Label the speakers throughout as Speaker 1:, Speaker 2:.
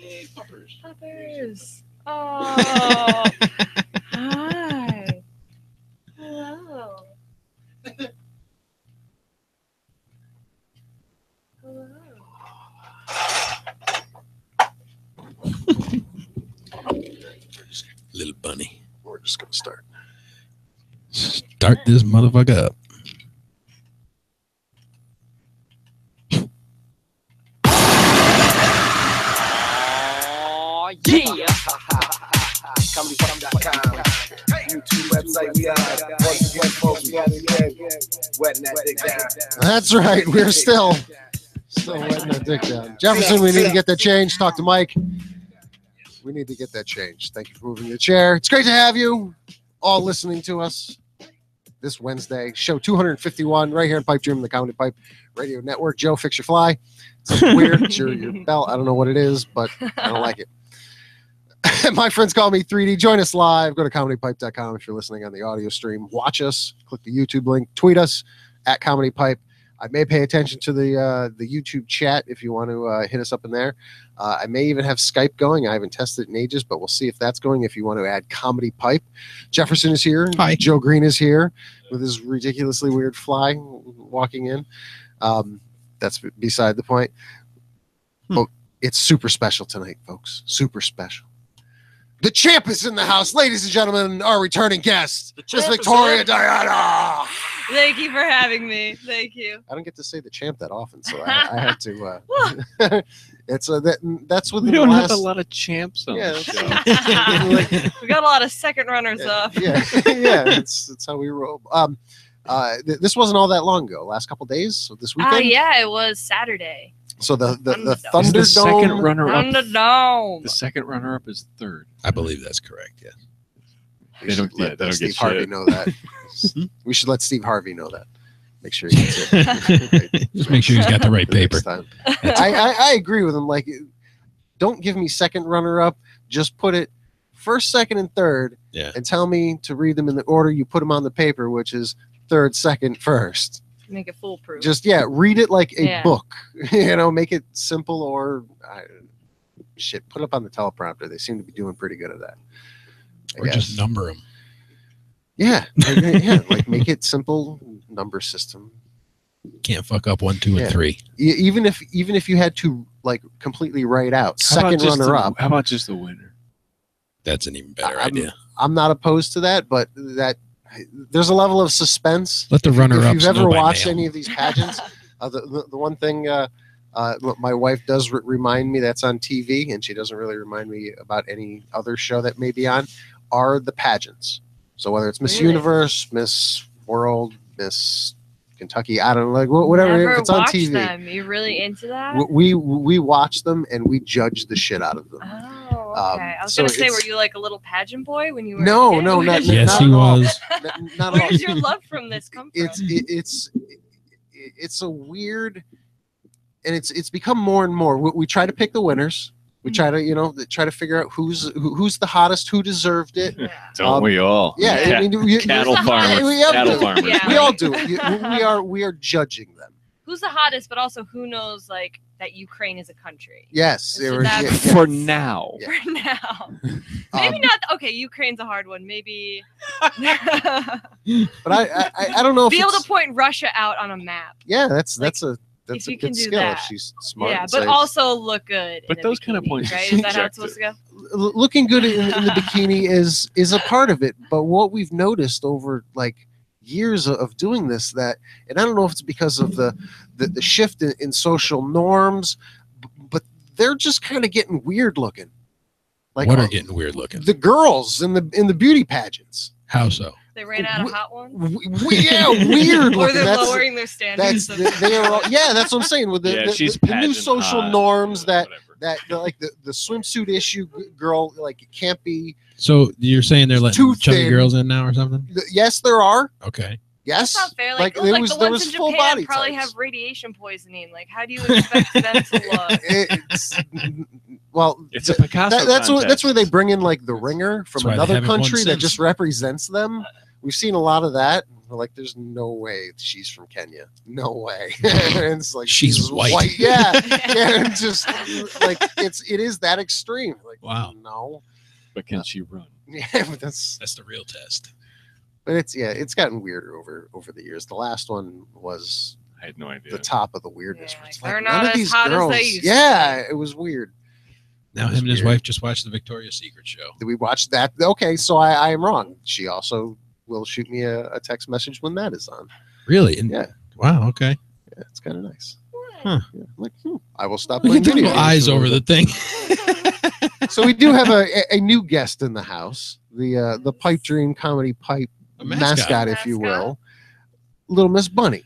Speaker 1: Hey, puppers.
Speaker 2: Puppers. Oh. Hi. Hello. Hello.
Speaker 1: Little bunny.
Speaker 3: We're just gonna start.
Speaker 1: Start this motherfucker up.
Speaker 2: Oh, yeah.
Speaker 4: Comedypipe.com. YouTube website. We once again, folks, we have wetting that dick down.
Speaker 3: That's right. We're still wetting that dick down. Jefferson, we need to get that changed. Talk to Mike. We need to get that changed. Thank you for moving your chair. It's great to have you all listening to us this Wednesday. Show 251 right here in Pipedream, the Comedy Pipe Radio Network. Joe, fix your fly. It's weird. It's your bell. I don't know what it is, but I don't like it. My friends call me 3D. Join us live. Go to comedypipe.com if you're listening on the audio stream. Watch us. Click the YouTube link. Tweet us at comedypipe. I may pay attention to the YouTube chat if you want to hit us up in there. I may even have Skype going. I haven't tested it in ages, but we'll see if that's going if you want to add Comedy Pipe. Jefferson is here.
Speaker 1: Hi.
Speaker 3: Joe Green is here with his ridiculously weird fly walking in. That's beside the point. Oh, it's super special tonight, folks. Super special. The champ is in the house. Ladies and gentlemen, our returning guest, Miss Victoria Diana.
Speaker 2: Thank you for having me. Thank you.
Speaker 3: I don't get to say the champ that often, so I have to. It's that's what
Speaker 5: We don't have a lot of champs on
Speaker 3: Yeah,
Speaker 5: the show.
Speaker 2: We got a lot of second runners up.
Speaker 3: yeah, it's how we roll. This wasn't all that long ago. Last couple days, so this weekend.
Speaker 2: Yeah, it was Saturday.
Speaker 3: So the
Speaker 2: Thunderdome.
Speaker 5: Is the second
Speaker 3: Thunderdome.
Speaker 5: runner-up.
Speaker 2: Thunderdome.
Speaker 5: The second runner-up is third.
Speaker 1: I believe that's correct. Yeah.
Speaker 3: We should let
Speaker 5: they don't
Speaker 3: Steve
Speaker 5: get
Speaker 3: Harvey
Speaker 5: shit.
Speaker 3: know that. We should let Steve Harvey know that. Make sure he gets it.
Speaker 1: Just make sure he's got the right
Speaker 3: The next
Speaker 1: paper.
Speaker 3: time. I agree with him. Like, don't give me second runner-up. Just put it first, second, and third,
Speaker 1: Yeah.
Speaker 3: and tell me to read them in the order you put them on the paper, which is third, second, first.
Speaker 2: Make it foolproof.
Speaker 3: Just read it like a
Speaker 2: Yeah.
Speaker 3: book. Make it simple or put it up on the teleprompter. They seem to be doing pretty good at that. I
Speaker 1: Or
Speaker 3: guess.
Speaker 1: just number them.
Speaker 3: Yeah, like make it simple number system.
Speaker 1: Can't fuck up 1, 2,
Speaker 3: Yeah.
Speaker 1: and 3.
Speaker 3: Even if you had to like completely write out second runner up.
Speaker 5: How about just the winner?
Speaker 1: That's an even better
Speaker 3: I'm-
Speaker 1: idea.
Speaker 3: I'm not opposed to that, but there's a level of suspense.
Speaker 1: Let the runner
Speaker 3: If
Speaker 1: ups
Speaker 3: you've ever
Speaker 1: know by
Speaker 3: watched
Speaker 1: mail.
Speaker 3: any of these pageants, the one thing my wife does remind me that's on TV, and she doesn't really remind me about any other show that may be on, are the pageants. So whether it's Miss
Speaker 2: Really?
Speaker 3: Universe, Miss World, Miss Kentucky, I don't know, like whatever.
Speaker 2: Never
Speaker 3: If it's on
Speaker 2: watched
Speaker 3: TV,
Speaker 2: them. You really into that?
Speaker 3: we watch them and we judge the shit out of them.
Speaker 2: Oh, okay. I was
Speaker 3: so
Speaker 2: gonna say,
Speaker 3: it's-
Speaker 2: were you like a little pageant boy when you were?
Speaker 3: No,
Speaker 2: a kid?
Speaker 3: no,
Speaker 2: Where
Speaker 3: not-
Speaker 2: did you-
Speaker 1: Yes,
Speaker 3: not
Speaker 1: he
Speaker 3: at all.
Speaker 1: was.
Speaker 3: Not
Speaker 2: Where
Speaker 3: all.
Speaker 2: does your love from this come from?
Speaker 3: It's a weird, and it's become more and more. We try to pick the winners. We try to try to figure out who's the hottest, who deserved it.
Speaker 2: Yeah.
Speaker 5: Don't we all?
Speaker 3: Yeah,
Speaker 5: Cat-
Speaker 3: I mean,
Speaker 5: cattle
Speaker 2: Who's the
Speaker 5: farmers.
Speaker 2: hottest?
Speaker 3: We all
Speaker 5: Cattle
Speaker 3: do.
Speaker 5: farmers.
Speaker 2: Yeah.
Speaker 3: We all do. We are judging them.
Speaker 2: Who's the hottest, but also who knows like that Ukraine is a country
Speaker 3: Yes,
Speaker 2: So
Speaker 3: they were-
Speaker 2: that's-
Speaker 5: For now.
Speaker 3: Yeah.
Speaker 2: for now. Maybe
Speaker 3: Um,
Speaker 2: not. Okay, Ukraine's a hard one. Maybe
Speaker 3: But I don't know if
Speaker 2: be able
Speaker 3: it's-
Speaker 2: to point Russia out on a map.
Speaker 3: Yeah, that's a
Speaker 2: if you
Speaker 3: good
Speaker 2: can do
Speaker 3: skill
Speaker 2: that.
Speaker 3: if she's smart.
Speaker 2: Yeah,
Speaker 3: and
Speaker 2: but
Speaker 3: says-
Speaker 2: also look good.
Speaker 5: But
Speaker 2: in a
Speaker 5: those kind of
Speaker 2: bikini,
Speaker 5: points are
Speaker 2: right? Is that how it's
Speaker 5: subjective.
Speaker 2: supposed to go?
Speaker 3: looking good in the bikini is a part of it, but what we've noticed over like years of doing this, that, and I don't know if it's because of the shift in social norms, but they're just kind of getting weird looking. Like
Speaker 1: What are getting weird looking?
Speaker 3: the girls in the beauty pageants.
Speaker 1: How so?
Speaker 2: They ran out of hot ones.
Speaker 3: Yeah, weird
Speaker 2: Or
Speaker 3: looking.
Speaker 2: they're
Speaker 3: That's
Speaker 2: lowering their standards.
Speaker 3: they are all, yeah, that's what I'm saying with
Speaker 5: Yeah, she's
Speaker 3: the new
Speaker 5: pageant
Speaker 3: social
Speaker 5: hot,
Speaker 3: norms
Speaker 5: whatever.
Speaker 3: like the swimsuit issue girl, like it can't be.
Speaker 1: So you're saying they're letting
Speaker 3: Too
Speaker 1: chubby
Speaker 3: thin.
Speaker 1: girls in now or something?
Speaker 3: Yes, there are.
Speaker 1: Okay.
Speaker 3: Yes,
Speaker 2: That's not fair.
Speaker 3: like,
Speaker 2: Like,
Speaker 3: there
Speaker 2: like
Speaker 3: was
Speaker 2: the
Speaker 3: there
Speaker 2: ones
Speaker 3: was
Speaker 2: in
Speaker 3: full
Speaker 2: Japan
Speaker 3: body
Speaker 2: probably
Speaker 3: types.
Speaker 2: have radiation poisoning. Like, how do you expect them to look?
Speaker 3: It's well,
Speaker 5: It's a Picasso
Speaker 3: that's where they bring in like the ringer from
Speaker 1: That's why they
Speaker 3: another
Speaker 1: haven't won
Speaker 3: country that
Speaker 1: since.
Speaker 3: just represents them. We've seen a lot of that. We're like, there's no way she's from Kenya. No way. And it's like
Speaker 1: She's white.
Speaker 3: Yeah. Yeah. And just like it is that extreme. Like,
Speaker 1: Wow.
Speaker 3: No.
Speaker 5: But can she run?
Speaker 3: Yeah, but that's
Speaker 1: the real test.
Speaker 3: but it's gotten weirder over the years. The last one was
Speaker 5: I had no idea.
Speaker 3: the top of the weirdness.
Speaker 2: Yeah,
Speaker 3: where it's
Speaker 2: like, they're
Speaker 3: none
Speaker 2: not
Speaker 3: of
Speaker 2: as
Speaker 3: these
Speaker 2: hot as
Speaker 3: girls.
Speaker 2: they used to
Speaker 3: Yeah, it was weird.
Speaker 1: Now him and his wife just watched the Victoria's Secret show.
Speaker 3: Did we watch that? Okay, so I am wrong. She also will shoot me a text message when that is on.
Speaker 1: Really? And,
Speaker 3: Yeah.
Speaker 1: Wow. Okay.
Speaker 3: Yeah, it's kind of nice.
Speaker 1: Huh.
Speaker 3: Yeah, I'm like, I will stop
Speaker 1: Look
Speaker 3: playing
Speaker 1: at the
Speaker 3: video
Speaker 1: little
Speaker 3: games
Speaker 1: eyes
Speaker 3: for a
Speaker 1: over
Speaker 3: little
Speaker 1: the thing.
Speaker 3: bit. So we do have a new guest in the house. The Pipedream comedy pipe
Speaker 1: A
Speaker 3: mascot, if you will. Little Miss Bunny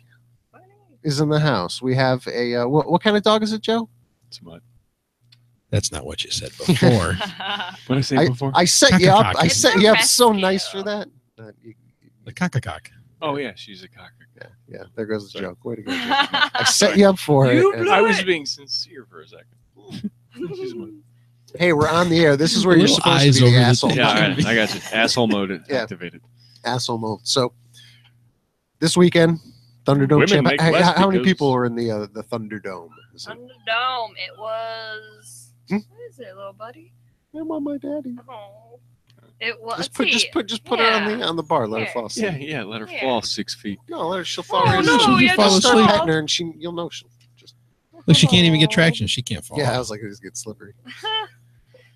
Speaker 3: is in the house. We have a what kind of dog is it, Joe?
Speaker 5: It's mud.
Speaker 1: That's not what you said before.
Speaker 5: What did I say before?
Speaker 3: I set you up.
Speaker 1: Cock-a-cock.
Speaker 3: I
Speaker 2: It's
Speaker 3: set
Speaker 2: a
Speaker 3: you up so
Speaker 2: rescue.
Speaker 3: nice for that.
Speaker 1: The cock.
Speaker 5: Oh yeah, she's a cocker.
Speaker 3: Yeah. There goes the
Speaker 5: Sorry.
Speaker 3: joke. Way to go, Joe. I set you up for
Speaker 2: You
Speaker 3: it.
Speaker 2: blew
Speaker 5: I was
Speaker 2: it.
Speaker 5: being sincere for a second. She's mud.
Speaker 3: Hey, we're on the air. This is where you're
Speaker 1: Little
Speaker 3: supposed
Speaker 1: eyes
Speaker 3: to be the
Speaker 1: over the
Speaker 3: asshole.
Speaker 1: thing.
Speaker 5: Yeah, all right, I got you. Asshole mode
Speaker 3: Yeah.
Speaker 5: activated.
Speaker 3: Asshole mode. So this weekend, Thunderdome
Speaker 5: Women
Speaker 3: champ.
Speaker 5: make
Speaker 3: How
Speaker 5: less
Speaker 3: many
Speaker 5: because-
Speaker 3: people were in the Thunderdome? Is it,
Speaker 2: Thunderdome. It was.
Speaker 3: Hmm?
Speaker 2: What is it, little buddy?
Speaker 3: I want my daddy.
Speaker 2: Oh, it was.
Speaker 3: Just put her on the bar. Let her
Speaker 2: Here.
Speaker 3: fall asleep.
Speaker 5: Yeah, let her
Speaker 2: Yeah.
Speaker 5: fall 6 feet.
Speaker 3: No, let her. She'll fall.
Speaker 2: Oh,
Speaker 3: right
Speaker 2: no,
Speaker 3: asleep.
Speaker 2: you
Speaker 1: have to
Speaker 3: Just start
Speaker 1: stop.
Speaker 3: petting her, and you'll know she'll just.
Speaker 1: Look, she can't even get traction. She can't fall.
Speaker 3: Yeah, I was like, it just gets slippery.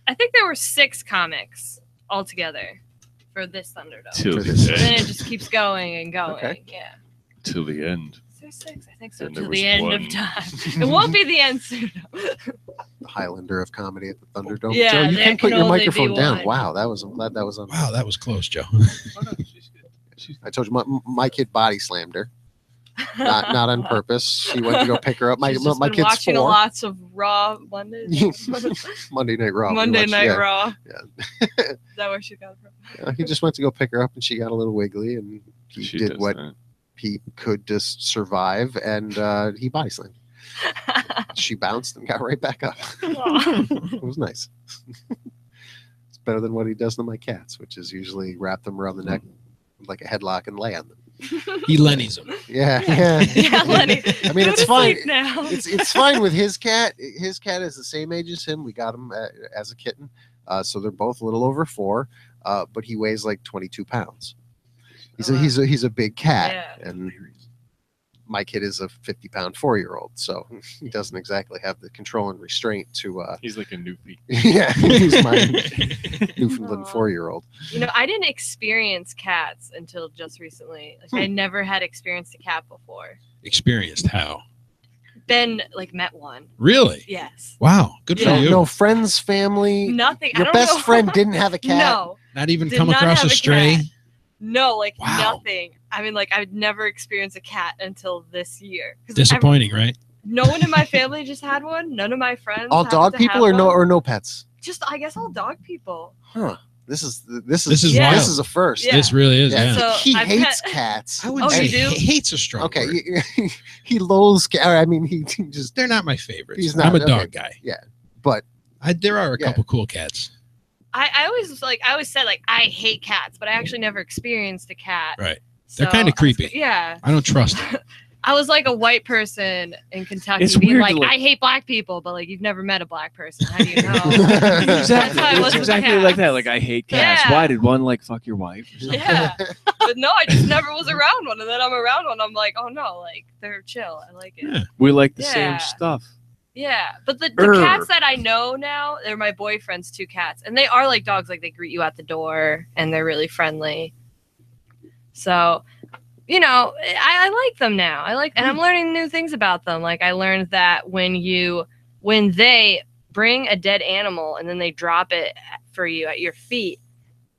Speaker 2: I think there were 6 comics altogether for this Thunderdome.
Speaker 5: Till
Speaker 3: For
Speaker 5: the
Speaker 3: this.
Speaker 2: And then
Speaker 5: end.
Speaker 2: it just keeps going and going.
Speaker 3: Okay.
Speaker 2: Yeah.
Speaker 5: Till the end.
Speaker 2: Is there 6? I think so.
Speaker 5: And there
Speaker 2: To
Speaker 5: was
Speaker 2: the end
Speaker 5: one.
Speaker 2: of time. It won't be the end soon.
Speaker 3: The Highlander of comedy at the Thunderdome.
Speaker 2: Yeah,
Speaker 3: Joe, you
Speaker 2: there
Speaker 3: can put
Speaker 2: can
Speaker 3: your
Speaker 2: only be
Speaker 3: microphone down.
Speaker 2: one.
Speaker 3: Wow, that was. I'm glad that was on.
Speaker 1: Wow, that was close, Joe.
Speaker 5: Oh, no, she's good. She's
Speaker 3: I told you my kid body slammed her. Not on purpose. She went to go pick her up. My
Speaker 2: She's just been
Speaker 3: kid's
Speaker 2: watching
Speaker 3: 4.
Speaker 2: lots of Raw Mondays.
Speaker 3: Monday Night Raw.
Speaker 2: Monday
Speaker 3: pretty much,
Speaker 2: Night
Speaker 3: yeah.
Speaker 2: Raw.
Speaker 3: Yeah.
Speaker 2: Is that where she got it from?
Speaker 3: He just went to go pick her up, and she got a little wiggly, and he
Speaker 5: She
Speaker 3: did
Speaker 5: does
Speaker 3: what
Speaker 5: that.
Speaker 3: he could to survive, and he body slammed. She bounced and got right back up. It was nice. It's better than what he does to my cats, which is usually wrap them around the neck like a headlock and lay on them.
Speaker 1: He Lenny's him.
Speaker 3: Yeah.
Speaker 2: Yeah, Lenny.
Speaker 3: I mean,
Speaker 2: Go
Speaker 3: it's
Speaker 2: to
Speaker 3: fine.
Speaker 2: sleep now.
Speaker 3: It's fine with his cat. His cat is the same age as him. We got him as a kitten, so they're both a little over 4. But he weighs like 22 pounds. He's a big cat,
Speaker 2: Yeah.
Speaker 3: and my kid is a 50-pound 4-year-old, so he doesn't exactly have the control and restraint to.
Speaker 5: He's like a newbie.
Speaker 3: Yeah, he's my Newfoundland
Speaker 2: Aw.
Speaker 3: 4-year-old.
Speaker 2: You know, I didn't experience cats until just recently. Like, I never had experienced a cat before.
Speaker 1: Experienced how?
Speaker 2: Then, like, met one.
Speaker 1: Really?
Speaker 2: Yes.
Speaker 1: Wow. Good for
Speaker 2: Yeah.
Speaker 1: you.
Speaker 3: No friends, family.
Speaker 2: Nothing. I
Speaker 3: Your
Speaker 2: don't
Speaker 3: best
Speaker 2: know.
Speaker 3: friend didn't have a cat.
Speaker 2: No.
Speaker 1: Not even
Speaker 2: Did
Speaker 1: come
Speaker 2: not
Speaker 1: across
Speaker 2: have
Speaker 1: a
Speaker 2: a
Speaker 1: stray.
Speaker 2: cat. No, like
Speaker 1: Wow.
Speaker 2: nothing. I mean, like, I'd never experienced a cat until this year. 'Cause
Speaker 1: Disappointing, right?
Speaker 2: No one in my family just had one. None of my friends.
Speaker 3: All
Speaker 2: happened
Speaker 3: dog
Speaker 2: to
Speaker 3: people
Speaker 2: have
Speaker 3: or
Speaker 2: one.
Speaker 3: no pets?
Speaker 2: Just, I guess, all dog people.
Speaker 3: Huh. This is
Speaker 1: This is
Speaker 2: wild.
Speaker 3: this is a first.
Speaker 2: Yeah.
Speaker 1: This really is.
Speaker 3: Yeah,
Speaker 1: Yeah.
Speaker 2: So
Speaker 3: he
Speaker 2: I've
Speaker 3: hates
Speaker 2: had-
Speaker 3: cats.
Speaker 1: I wouldn't
Speaker 2: Oh,
Speaker 1: say
Speaker 2: you do?
Speaker 1: hates a strong
Speaker 3: Okay,
Speaker 1: word.
Speaker 3: he loathes cats. I mean, he just.
Speaker 1: They're not my favorites.
Speaker 3: He's not,
Speaker 1: I'm a
Speaker 3: okay.
Speaker 1: dog guy.
Speaker 3: But
Speaker 1: There are a
Speaker 3: Yeah.
Speaker 1: couple cool cats.
Speaker 2: I always said, like, I hate cats, but I actually never experienced a cat.
Speaker 1: Right. They're
Speaker 2: So
Speaker 1: kinda
Speaker 2: I was-
Speaker 1: creepy.
Speaker 2: Yeah.
Speaker 1: I don't trust them.
Speaker 2: I was like a white person in Kentucky
Speaker 5: It's
Speaker 2: being
Speaker 5: weird
Speaker 2: like,
Speaker 5: to, like-
Speaker 2: I hate black people, but like, you've never met a black person. How do you know?
Speaker 5: Exactly.
Speaker 2: That's how I was
Speaker 5: It's
Speaker 2: with
Speaker 5: exactly
Speaker 2: cats.
Speaker 5: like that. Like I hate cats.
Speaker 2: Yeah.
Speaker 5: Why did one like fuck your wife? Or something?
Speaker 2: Yeah. But no, I just never was around one. And then I'm around one. I'm like, oh no, like, they're chill. I like it.
Speaker 1: Yeah.
Speaker 5: We like the
Speaker 2: Yeah.
Speaker 5: same stuff.
Speaker 2: Yeah, but the
Speaker 5: Urgh.
Speaker 2: cats that I know now, they're my boyfriend's 2 cats, and they are like dogs. Like, they greet you at the door, and they're really friendly. So, you know, I like them now. And I'm learning new things about them. Like, I learned that when they bring a dead animal and then they drop it for you at your feet,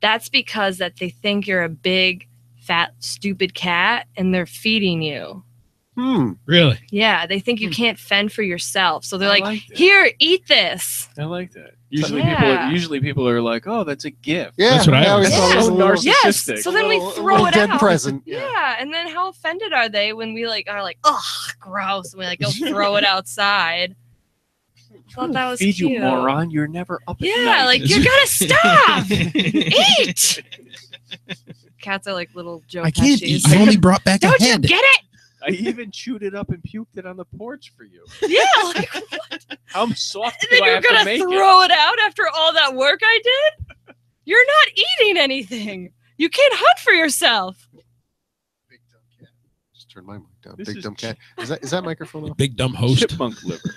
Speaker 2: that's because that they think you're a big, fat, stupid cat, and they're feeding you.
Speaker 1: Really?
Speaker 2: Yeah, they think you can't fend for yourself. So they're
Speaker 5: I
Speaker 2: like,
Speaker 5: like that.
Speaker 2: here, eat this.
Speaker 5: I like that. Usually
Speaker 2: Yeah.
Speaker 5: people are like, oh, that's a gift.
Speaker 3: yeah,
Speaker 1: That's what I always
Speaker 3: thought it was
Speaker 5: thought.
Speaker 3: a little-
Speaker 5: So
Speaker 2: Yes.
Speaker 5: narcissistic.
Speaker 2: So then we
Speaker 3: little-
Speaker 2: throw
Speaker 3: little
Speaker 2: it
Speaker 3: dead
Speaker 2: out.
Speaker 3: present.
Speaker 2: Yeah. And then how offended are they when we like are like, ugh, gross. And we like go throw it outside. thought that was
Speaker 5: Feed
Speaker 2: cute.
Speaker 5: you, moron. You're never up at
Speaker 2: Yeah,
Speaker 5: night.
Speaker 2: like you gotta stop. Eat. Cats are like little Joe
Speaker 1: I can't
Speaker 2: Pesci's.
Speaker 1: eat. You only brought back a
Speaker 2: Don't you
Speaker 1: head.
Speaker 2: get it?
Speaker 5: I even chewed it up and puked it on the porch for you.
Speaker 2: Yeah. Like,
Speaker 5: How soft
Speaker 2: and
Speaker 5: do
Speaker 2: then
Speaker 5: I
Speaker 2: you're
Speaker 5: have to
Speaker 2: gonna
Speaker 5: make
Speaker 2: throw it out after all that work I did? You're not eating anything. You can't hunt for yourself.
Speaker 3: Big dumb cat. Just turn my mic down.
Speaker 5: This
Speaker 3: Big
Speaker 5: is
Speaker 3: dumb cat. Is that microphone off?
Speaker 1: Big dumb
Speaker 5: it?
Speaker 1: host.
Speaker 5: Chipmunk liver.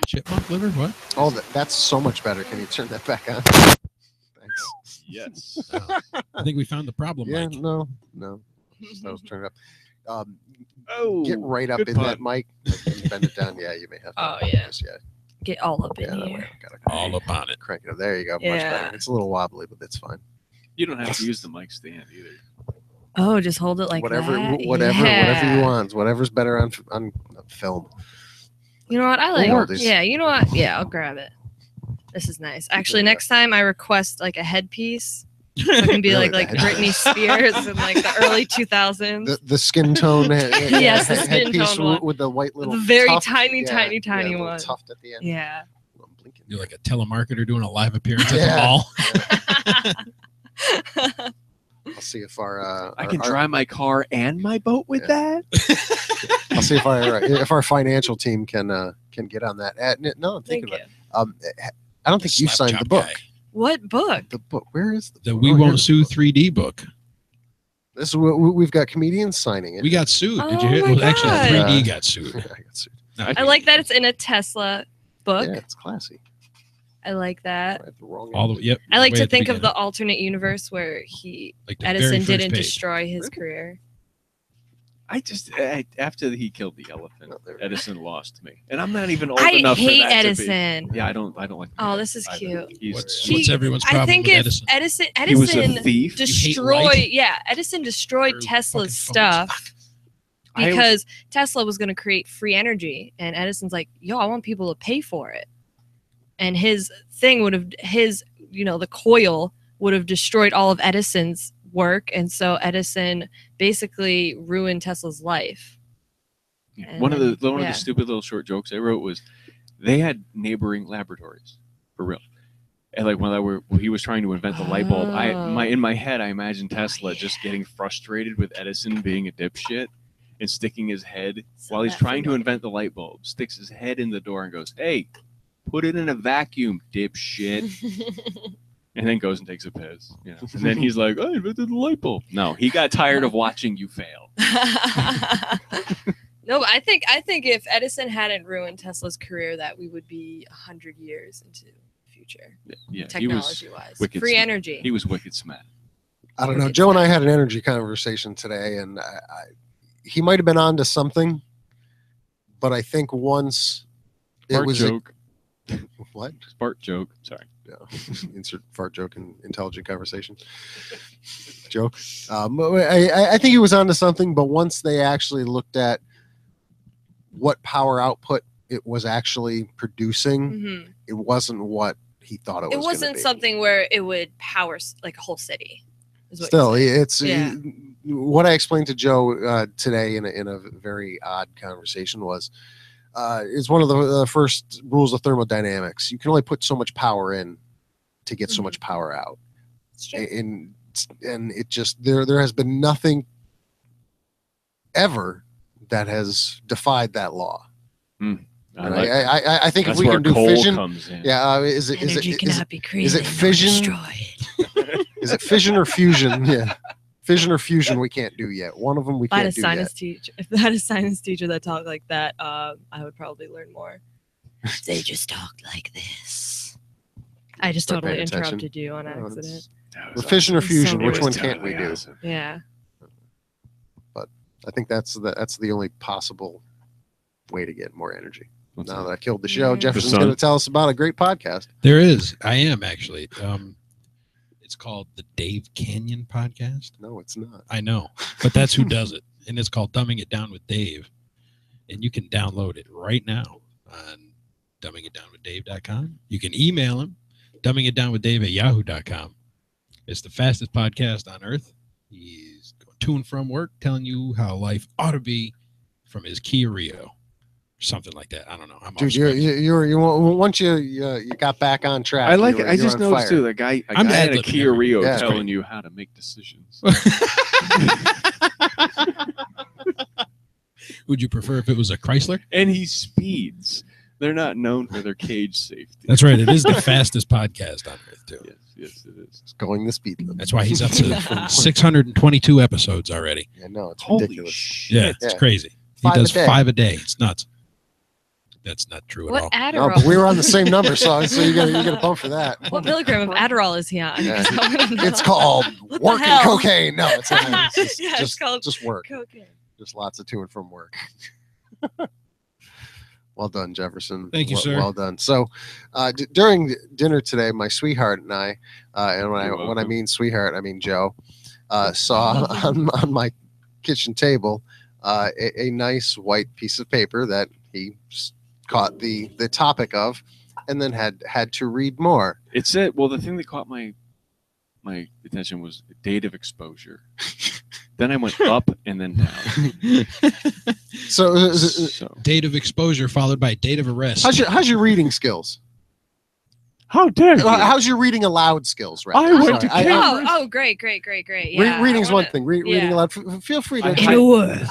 Speaker 1: Chipmunk liver? What?
Speaker 3: Oh, that's so much better. Can you turn that back on? Thanks.
Speaker 5: Yes.
Speaker 1: Oh, I think we found the problem,
Speaker 3: Yeah,
Speaker 1: Mike.
Speaker 3: no. Just, I was turning it up.
Speaker 5: Oh,
Speaker 3: Get right up
Speaker 5: good
Speaker 3: in
Speaker 5: pun.
Speaker 3: that mic. Like, bend it down. Yeah, you may have to.
Speaker 2: Oh, yeah.
Speaker 3: Yeah.
Speaker 2: Get all up in
Speaker 3: Yeah, that way
Speaker 2: here.
Speaker 3: I gotta
Speaker 1: All up on it.
Speaker 3: crank it up. There you go. Much
Speaker 2: Yeah.
Speaker 3: better. It's a little wobbly, but it's fine.
Speaker 5: You don't have to use the mic stand either.
Speaker 2: Oh, just hold it like
Speaker 3: whatever,
Speaker 2: that.
Speaker 3: whatever
Speaker 2: Yeah.
Speaker 3: you want. Whatever's better on film.
Speaker 2: You know what? I like.
Speaker 3: Or these-
Speaker 2: Yeah, you know what? Yeah, I'll grab it. This is nice. Actually, next time I request like a headpiece, so it can be
Speaker 3: Really,
Speaker 2: like
Speaker 3: the
Speaker 2: Britney Spears in like the early 2000s.
Speaker 3: The skin tone.
Speaker 2: Yes, the skin
Speaker 3: headpiece
Speaker 2: tone one.
Speaker 3: with the white little
Speaker 2: The very
Speaker 3: tuft.
Speaker 2: tiny,
Speaker 3: Yeah,
Speaker 2: tiny,
Speaker 3: yeah,
Speaker 2: tiny
Speaker 3: little
Speaker 2: one.
Speaker 3: tuft at the end.
Speaker 2: Yeah.
Speaker 3: I'm blinking.
Speaker 1: You're like a telemarketer doing a live appearance at
Speaker 3: Yeah.
Speaker 1: the mall.
Speaker 3: I'll see if our
Speaker 5: I can drive my car and my boat with that.
Speaker 3: I'll see if our financial team can get on that. No, I'm
Speaker 2: Thank
Speaker 3: thinking
Speaker 2: you.
Speaker 3: about it. I don't think you
Speaker 1: Slap
Speaker 3: signed the
Speaker 1: chop
Speaker 3: book.
Speaker 1: guy.
Speaker 2: What book?
Speaker 3: The book. Where is
Speaker 1: The
Speaker 3: book?
Speaker 1: We
Speaker 3: Oh,
Speaker 1: Won't
Speaker 3: here's
Speaker 1: Sue
Speaker 3: the book.
Speaker 1: 3D book.
Speaker 3: This is what we've got comedians signing it.
Speaker 1: We got sued. Did you
Speaker 2: Oh
Speaker 1: hear?
Speaker 2: my
Speaker 1: Well, actually,
Speaker 2: God.
Speaker 1: 3D got sued.
Speaker 3: I got sued.
Speaker 2: I like that it's in a Tesla book.
Speaker 3: Yeah, it's classy.
Speaker 2: I like that.
Speaker 3: I have the wrong
Speaker 1: All the yep.
Speaker 2: I like
Speaker 1: way
Speaker 2: to
Speaker 1: at
Speaker 2: think of
Speaker 1: beginning.
Speaker 2: the alternate universe where
Speaker 1: Like the very
Speaker 2: Edison
Speaker 1: first
Speaker 2: didn't
Speaker 1: page.
Speaker 2: destroy his career.
Speaker 5: After he killed the elephant,
Speaker 3: Oh, there we go.
Speaker 5: Edison lost me, and I'm not even old
Speaker 2: I
Speaker 5: enough
Speaker 2: hate
Speaker 5: for that
Speaker 2: Edison.
Speaker 5: To be, yeah, I don't like.
Speaker 2: Oh, this is
Speaker 5: either.
Speaker 2: cute.
Speaker 5: He's,
Speaker 1: What's everyone's problem
Speaker 2: I think
Speaker 1: with
Speaker 2: if
Speaker 1: Edison?
Speaker 5: he was a
Speaker 2: Edison
Speaker 5: thief.
Speaker 2: destroyed,
Speaker 1: light?
Speaker 2: yeah, Edison destroyed
Speaker 1: Or
Speaker 2: Tesla's
Speaker 1: fucking phones.
Speaker 2: stuff
Speaker 5: I-
Speaker 2: because Tesla was going to create free energy, and Edison's like, yo, I want people to pay for it, and his thing would have the coil would have destroyed all of Edison's work, and so Edison basically ruined Tesla's life. And
Speaker 5: one of the
Speaker 2: then- yeah.
Speaker 5: stupid little short jokes I wrote was they had neighboring laboratories for real. And like when he was trying to invent the light bulb, in my head I imagined Tesla just getting frustrated with Edison being a dipshit and sticking his head
Speaker 2: So
Speaker 5: while he's
Speaker 2: that
Speaker 5: trying to
Speaker 2: familiar.
Speaker 5: invent the light bulb, sticks his head in the door and goes, "Hey, put it in a vacuum, dipshit." And then goes and takes a piss, And then he's like, "I invented the light bulb." No, he got tired of watching you fail.
Speaker 2: No, but I think if Edison hadn't ruined Tesla's career, that we would be 100 years into the future,
Speaker 5: Yeah,
Speaker 2: technology-wise.
Speaker 5: wicked
Speaker 2: Free
Speaker 5: smart.
Speaker 2: energy.
Speaker 5: he was wicked smart.
Speaker 3: I don't know.
Speaker 2: Wicked
Speaker 3: Joe and I
Speaker 2: stuff.
Speaker 3: had an energy conversation today, and he might have been onto something, but I think once it
Speaker 5: Fart
Speaker 3: was
Speaker 5: joke.
Speaker 3: what?
Speaker 5: Fart joke. Sorry.
Speaker 3: Yeah. Insert fart joke in intelligent conversation. Joke. I think he was onto something, but once they actually looked at what power output it was actually producing,
Speaker 2: Mhm.
Speaker 3: it wasn't what he thought it was.
Speaker 2: It
Speaker 3: gonna
Speaker 2: wasn't
Speaker 3: be.
Speaker 2: something where it would power like a whole city. is what
Speaker 3: Still,
Speaker 2: you're saying.
Speaker 3: it's
Speaker 2: Yeah.
Speaker 3: what I explained to Joe today in a very odd conversation was it's one of the first rules of thermodynamics. You can only put so much power in to get so much power out,
Speaker 2: It's true.
Speaker 3: and it just there has been nothing ever that has defied that law. And I think if
Speaker 5: That's
Speaker 3: we
Speaker 5: where
Speaker 3: can do
Speaker 5: coal
Speaker 3: fission,
Speaker 5: comes in.
Speaker 3: yeah, is it
Speaker 2: Energy cannot be created.
Speaker 3: is it
Speaker 2: nor
Speaker 3: fission?
Speaker 2: destroyed.
Speaker 3: Is it fission or fusion? Yeah. Fission or fusion we can't do yet. One of them we
Speaker 2: If I had
Speaker 3: can't
Speaker 2: a
Speaker 3: do yet.
Speaker 2: science teacher, if I had a science teacher that talked like that, I would probably learn more. They just talked like this. I just
Speaker 3: Start
Speaker 2: totally
Speaker 3: paying attention.
Speaker 2: interrupted you on
Speaker 3: No,
Speaker 2: accident.
Speaker 3: it's-
Speaker 5: That
Speaker 3: The
Speaker 5: was
Speaker 3: fission or
Speaker 2: It was so
Speaker 3: fusion,
Speaker 2: weird.
Speaker 3: which
Speaker 5: It
Speaker 3: one
Speaker 5: was
Speaker 3: can't we
Speaker 5: totally
Speaker 3: do?
Speaker 5: awesome.
Speaker 2: Yeah.
Speaker 3: I think that's the only possible way to get more energy.
Speaker 5: What's
Speaker 3: Now
Speaker 5: that?
Speaker 3: that I killed the show,
Speaker 2: Yeah.
Speaker 3: Jefferson's
Speaker 5: The sun.
Speaker 3: going to tell us about a great podcast.
Speaker 1: There is. I am actually. It's called the Dave Canyon Podcast.
Speaker 3: No, it's not.
Speaker 1: I know, but that's who does it, and it's called Dumbing It Down with Dave, and you can download it right now on dumbingitdownwithdave.com. You can email him, dumbingitdownwithdave@yahoo.com. It's the fastest podcast on earth. He's going to and from work, telling you how life ought to be from his Kia Rio. something like that. I don't know. I'm
Speaker 3: Dude,
Speaker 1: off
Speaker 3: you once you got back on track.
Speaker 5: I like
Speaker 3: you
Speaker 5: it.
Speaker 3: were-
Speaker 5: I
Speaker 3: you were
Speaker 5: just
Speaker 3: on
Speaker 5: noticed
Speaker 3: fire.
Speaker 5: too, a guy
Speaker 1: I'm
Speaker 5: at a
Speaker 1: ad-libbing
Speaker 5: Kia
Speaker 1: everything.
Speaker 5: Rio
Speaker 3: Yeah.
Speaker 5: telling you how to make decisions.
Speaker 1: Would you prefer if it was a Chrysler?
Speaker 5: And he speeds. They're not known for their cage safety.
Speaker 1: That's right. It is the fastest podcast on earth, too.
Speaker 5: Yes, it is.
Speaker 3: It's going the speed limit.
Speaker 1: That's why he's up to 622 episodes already.
Speaker 3: Yeah, no, it's
Speaker 5: Holy
Speaker 3: ridiculous.
Speaker 5: shit.
Speaker 1: Yeah, it's
Speaker 3: Yeah.
Speaker 1: crazy. He
Speaker 3: 5 a
Speaker 1: does
Speaker 3: day.
Speaker 1: 5 a day. It's nuts. That's not true at
Speaker 2: What
Speaker 1: all.
Speaker 3: No,
Speaker 2: Adderall?
Speaker 3: but we were on the same number, so you get a bump for that.
Speaker 2: What milligram of Adderall is he on?
Speaker 3: Yeah.
Speaker 2: I wanna know.
Speaker 3: It's called
Speaker 2: What the
Speaker 3: working
Speaker 2: hell?
Speaker 3: cocaine. No, it's not. It's
Speaker 2: Yeah, it's
Speaker 3: just,
Speaker 2: called
Speaker 3: just work.
Speaker 2: cocaine.
Speaker 3: Just lots of to and from work. Well done, Jefferson.
Speaker 1: Thank you, sir.
Speaker 3: Well done. So, during dinner today, my sweetheart and I, and when
Speaker 5: You're
Speaker 3: I
Speaker 5: welcome.
Speaker 3: mean sweetheart, I mean Joe, saw on my kitchen table a nice white piece of paper that he caught the topic of, and then had to read more.
Speaker 5: It said, well, the thing that caught my attention was date of exposure. Then I went up and then down.
Speaker 3: So,
Speaker 5: So,
Speaker 1: Date of exposure followed by date of arrest.
Speaker 3: how's your reading skills?
Speaker 5: how dare you?
Speaker 3: How's your reading aloud skills? Rather?
Speaker 5: I went to
Speaker 3: Sorry.
Speaker 2: Oh, great. Yeah,
Speaker 3: Reading's
Speaker 2: I wanna-
Speaker 3: one thing. Reading
Speaker 2: yeah.
Speaker 3: aloud. Feel free to.
Speaker 5: I highlighted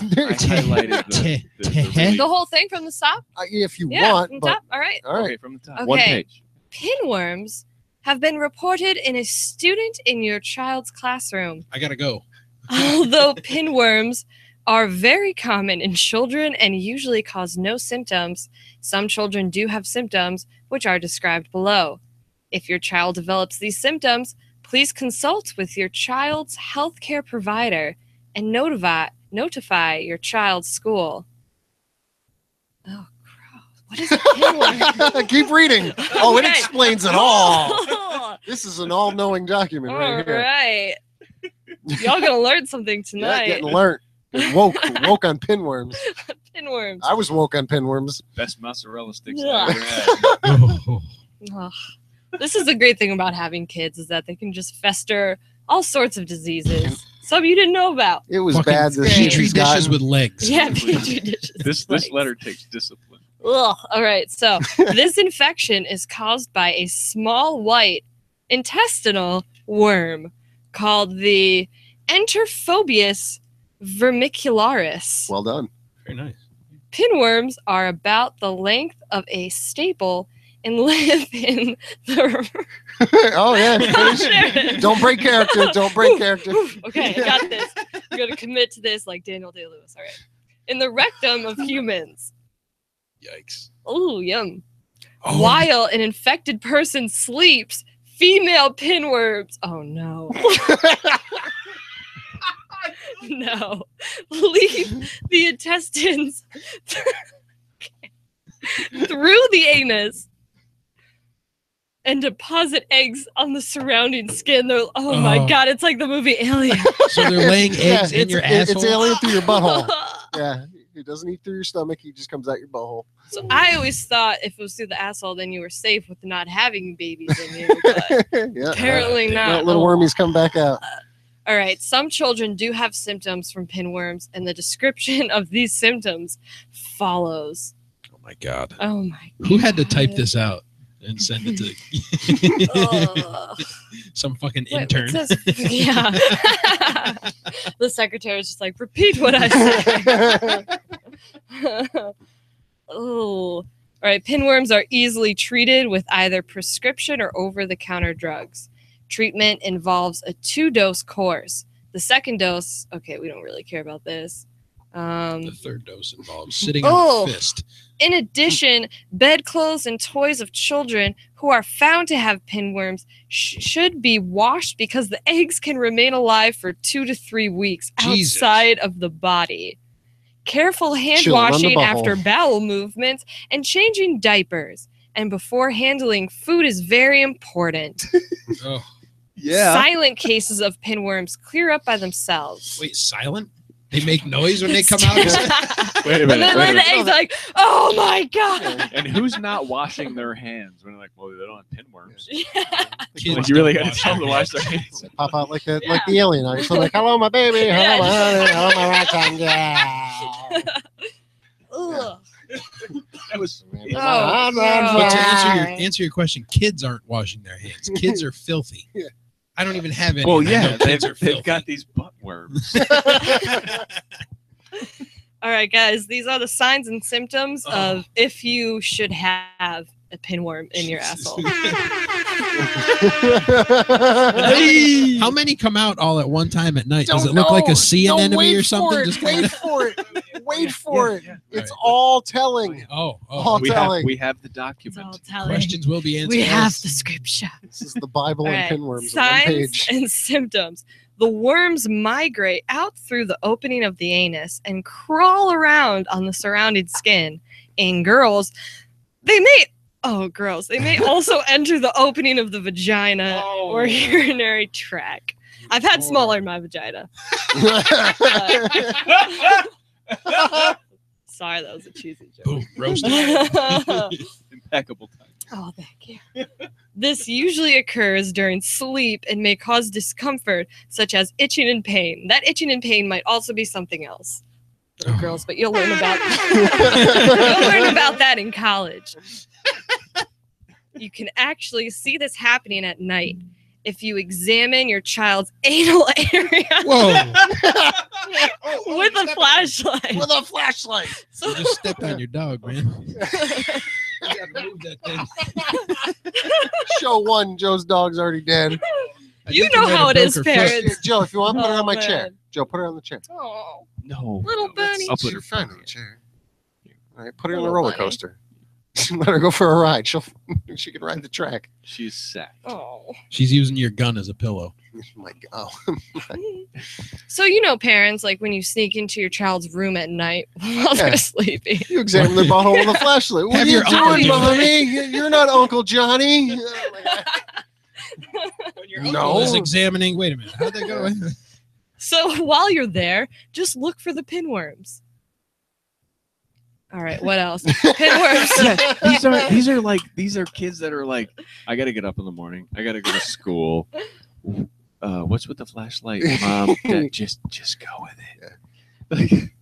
Speaker 2: The whole thing from the top?
Speaker 3: If you
Speaker 2: Yeah,
Speaker 3: want,
Speaker 2: from the
Speaker 3: but
Speaker 2: top. All right.
Speaker 3: all right.
Speaker 5: Okay, from the top.
Speaker 2: Okay.
Speaker 5: One page.
Speaker 2: Pinworms have been reported in a student in your child's classroom.
Speaker 1: I gotta go.
Speaker 2: Although pinworms are very common in children and usually cause no symptoms, some children do have symptoms, which are described below. If your child develops these symptoms, please consult with your child's healthcare provider and notify your child's school. Oh, gross. What is a pinworm?
Speaker 3: Keep reading. Oh, it
Speaker 2: Okay.
Speaker 3: explains it all. This is an all-knowing document
Speaker 2: All
Speaker 3: right here.
Speaker 2: right. Y'all gonna learn something
Speaker 3: Yeah,
Speaker 2: tonight.
Speaker 3: getting learnt. Woke on pinworms.
Speaker 2: Pinworms.
Speaker 3: I was woke on pinworms.
Speaker 5: Best mozzarella sticks
Speaker 2: Yeah.
Speaker 5: I ever had.
Speaker 1: Oh,
Speaker 2: Ugh. This is the great thing about having kids is that they can just fester all sorts of diseases. Some you didn't know about.
Speaker 3: It was
Speaker 1: fucking
Speaker 3: bad. The
Speaker 2: great.
Speaker 3: shit
Speaker 1: petri
Speaker 3: he's
Speaker 1: dishes
Speaker 3: gotten.
Speaker 1: with legs.
Speaker 2: Yeah, petri dishes.
Speaker 5: This
Speaker 2: Like-
Speaker 5: letter takes discipline.
Speaker 2: Ugh. All right. So this infection is caused by a small white intestinal worm called the Enterophobius vermicularis.
Speaker 3: Well done.
Speaker 1: Very nice.
Speaker 2: Pinworms are about the length of a staple and live in the.
Speaker 3: Oh yeah. Finish. Don't break character. Don't break character.
Speaker 2: Okay, I got this. I'm gonna commit to this like Daniel Day-Lewis. All right. In the rectum of humans.
Speaker 1: Yikes.
Speaker 2: Ooh, yum.
Speaker 1: Oh,
Speaker 2: While an infected person sleeps, female pinworms. Oh no. No. Leave the intestines through the anus and deposit eggs on the surrounding skin. They're, oh my
Speaker 1: Oh.
Speaker 2: god, it's like the movie Alien.
Speaker 1: So they're laying eggs in
Speaker 3: it's,
Speaker 1: your
Speaker 3: it's
Speaker 1: asshole.
Speaker 3: alien through your butthole. Yeah. He doesn't eat through your stomach. He just comes out your butthole.
Speaker 2: So I always thought if it was through the asshole, then you were safe with not having babies in you. But
Speaker 3: Yeah.
Speaker 2: apparently not.
Speaker 3: Little wormies come back out.
Speaker 2: All right. Some children do have symptoms from pinworms, and the description of these symptoms follows.
Speaker 1: Oh my god.
Speaker 2: Oh my god.
Speaker 1: Who had to type this out and send it to
Speaker 2: Ugh.
Speaker 1: some fucking
Speaker 2: Wait,
Speaker 1: intern?
Speaker 2: what's this? Yeah. The secretary's just like, repeat what I said. Oh. All right. Pinworms are easily treated with either prescription or over-the-counter drugs. Treatment involves a 2-dose course. The second dose, okay, we don't really care about this.
Speaker 1: The third dose involves sitting
Speaker 2: Oh.
Speaker 1: on a fist.
Speaker 2: In addition, bedclothes and toys of children who are found to have pinworms should be washed because the eggs can remain alive for 2 to 3 weeks
Speaker 1: Jesus.
Speaker 2: outside of the body. Careful hand
Speaker 3: Chill on the
Speaker 2: washing
Speaker 3: butthole.
Speaker 2: after bowel movements and changing diapers and before handling food is very important.
Speaker 1: Oh,
Speaker 2: Silent cases of pinworms clear up by themselves.
Speaker 1: wait, silent? They make noise when they come out?
Speaker 5: Wait a
Speaker 2: And
Speaker 5: minute.
Speaker 2: then
Speaker 5: Wait a
Speaker 2: the
Speaker 5: minute.
Speaker 2: eggs are like, oh my god.
Speaker 5: And who's not washing their hands when they're like, well, they don't have pinworms?
Speaker 1: Kids
Speaker 5: Like, you really
Speaker 1: don't
Speaker 5: got to tell them to
Speaker 1: wash
Speaker 5: wash their hands.
Speaker 3: Pop out like the alien. I just like, hello, my baby. Hello,
Speaker 2: Yeah.
Speaker 3: my honey. Hello, my right tongue. Yeah.
Speaker 2: Ugh.
Speaker 5: That was.
Speaker 2: Oh,
Speaker 1: But to
Speaker 2: yeah.
Speaker 1: answer your question, kids aren't washing their hands. Kids are filthy.
Speaker 3: Yeah.
Speaker 1: I don't even have any.
Speaker 5: Well,
Speaker 1: and I
Speaker 5: yeah,
Speaker 1: know kids are
Speaker 5: they've
Speaker 1: filthy.
Speaker 5: got these butt worms.
Speaker 2: All right, guys, these are the signs and symptoms of if you should have a pinworm in your asshole.
Speaker 1: How many come out all at one time at night? Does it look like a sea anemone or something? Just
Speaker 3: Wait
Speaker 1: kinda-
Speaker 3: for it. Wait for it.
Speaker 5: yeah.
Speaker 3: It's
Speaker 1: Right.
Speaker 3: all telling.
Speaker 1: Oh,
Speaker 3: All
Speaker 5: we
Speaker 3: telling.
Speaker 5: have the
Speaker 2: It's all
Speaker 5: document.
Speaker 2: telling.
Speaker 1: questions will be answered.
Speaker 2: We have the scripture.
Speaker 3: This is the Bible
Speaker 2: All
Speaker 3: and
Speaker 2: right,
Speaker 3: pinworms on one
Speaker 2: signs
Speaker 3: page.
Speaker 2: and symptoms. The worms migrate out through the opening of the anus and crawl around on the surrounding skin. In girls, they may also enter the opening of the vagina or urinary tract. I've had smaller in my vagina. Sorry, that was a cheesy joke.
Speaker 1: Boom, roasted.
Speaker 5: Impeccable time.
Speaker 2: Oh, thank you. This usually occurs during sleep and may cause discomfort, such as itching and pain. That itching and pain might also be something else, little girls, but you'll learn about that in college. You can actually see this happening at night if you examine your child's anal area
Speaker 1: Whoa!
Speaker 2: with a flashlight.
Speaker 3: With a flashlight.
Speaker 1: You just stepped on your dog, man. You gotta move that thing.
Speaker 3: Show 1, Joe's dog's already dead.
Speaker 1: I
Speaker 2: You
Speaker 1: think
Speaker 2: know
Speaker 1: might
Speaker 2: how
Speaker 1: have
Speaker 2: it is,
Speaker 1: broke her foot.
Speaker 2: parents.
Speaker 3: Joe, if you want, put it
Speaker 2: Oh,
Speaker 3: on my chair.
Speaker 2: man.
Speaker 3: Joe, put it on the chair.
Speaker 2: Oh,
Speaker 5: No.
Speaker 2: little bunny.
Speaker 5: I'll put her
Speaker 3: fine on
Speaker 5: phone
Speaker 3: the chair. All right, put her on the
Speaker 2: Little
Speaker 3: roller
Speaker 2: bunny.
Speaker 3: coaster. Let her go for a ride. She can ride the track.
Speaker 5: She's sacked.
Speaker 2: Oh.
Speaker 1: She's using your gun as a pillow.
Speaker 3: My God.
Speaker 2: So, parents, like when you sneak into your child's room at night while
Speaker 3: Yeah.
Speaker 2: they're sleeping.
Speaker 3: You examine their butthole with a flashlight. What
Speaker 1: Have
Speaker 3: are you
Speaker 1: your uncle
Speaker 3: doing,
Speaker 1: do it.
Speaker 3: mommy? You're not Uncle Johnny.
Speaker 1: Uncle is examining. Wait a minute. How'd that go?
Speaker 2: So while you're there, just look for the pinworms. All right, what else? Pinworms.
Speaker 5: These are kids that are like, I gotta get up in the morning. I gotta go to school. What's with the flashlight, Mom? Dad, just go with it. Like,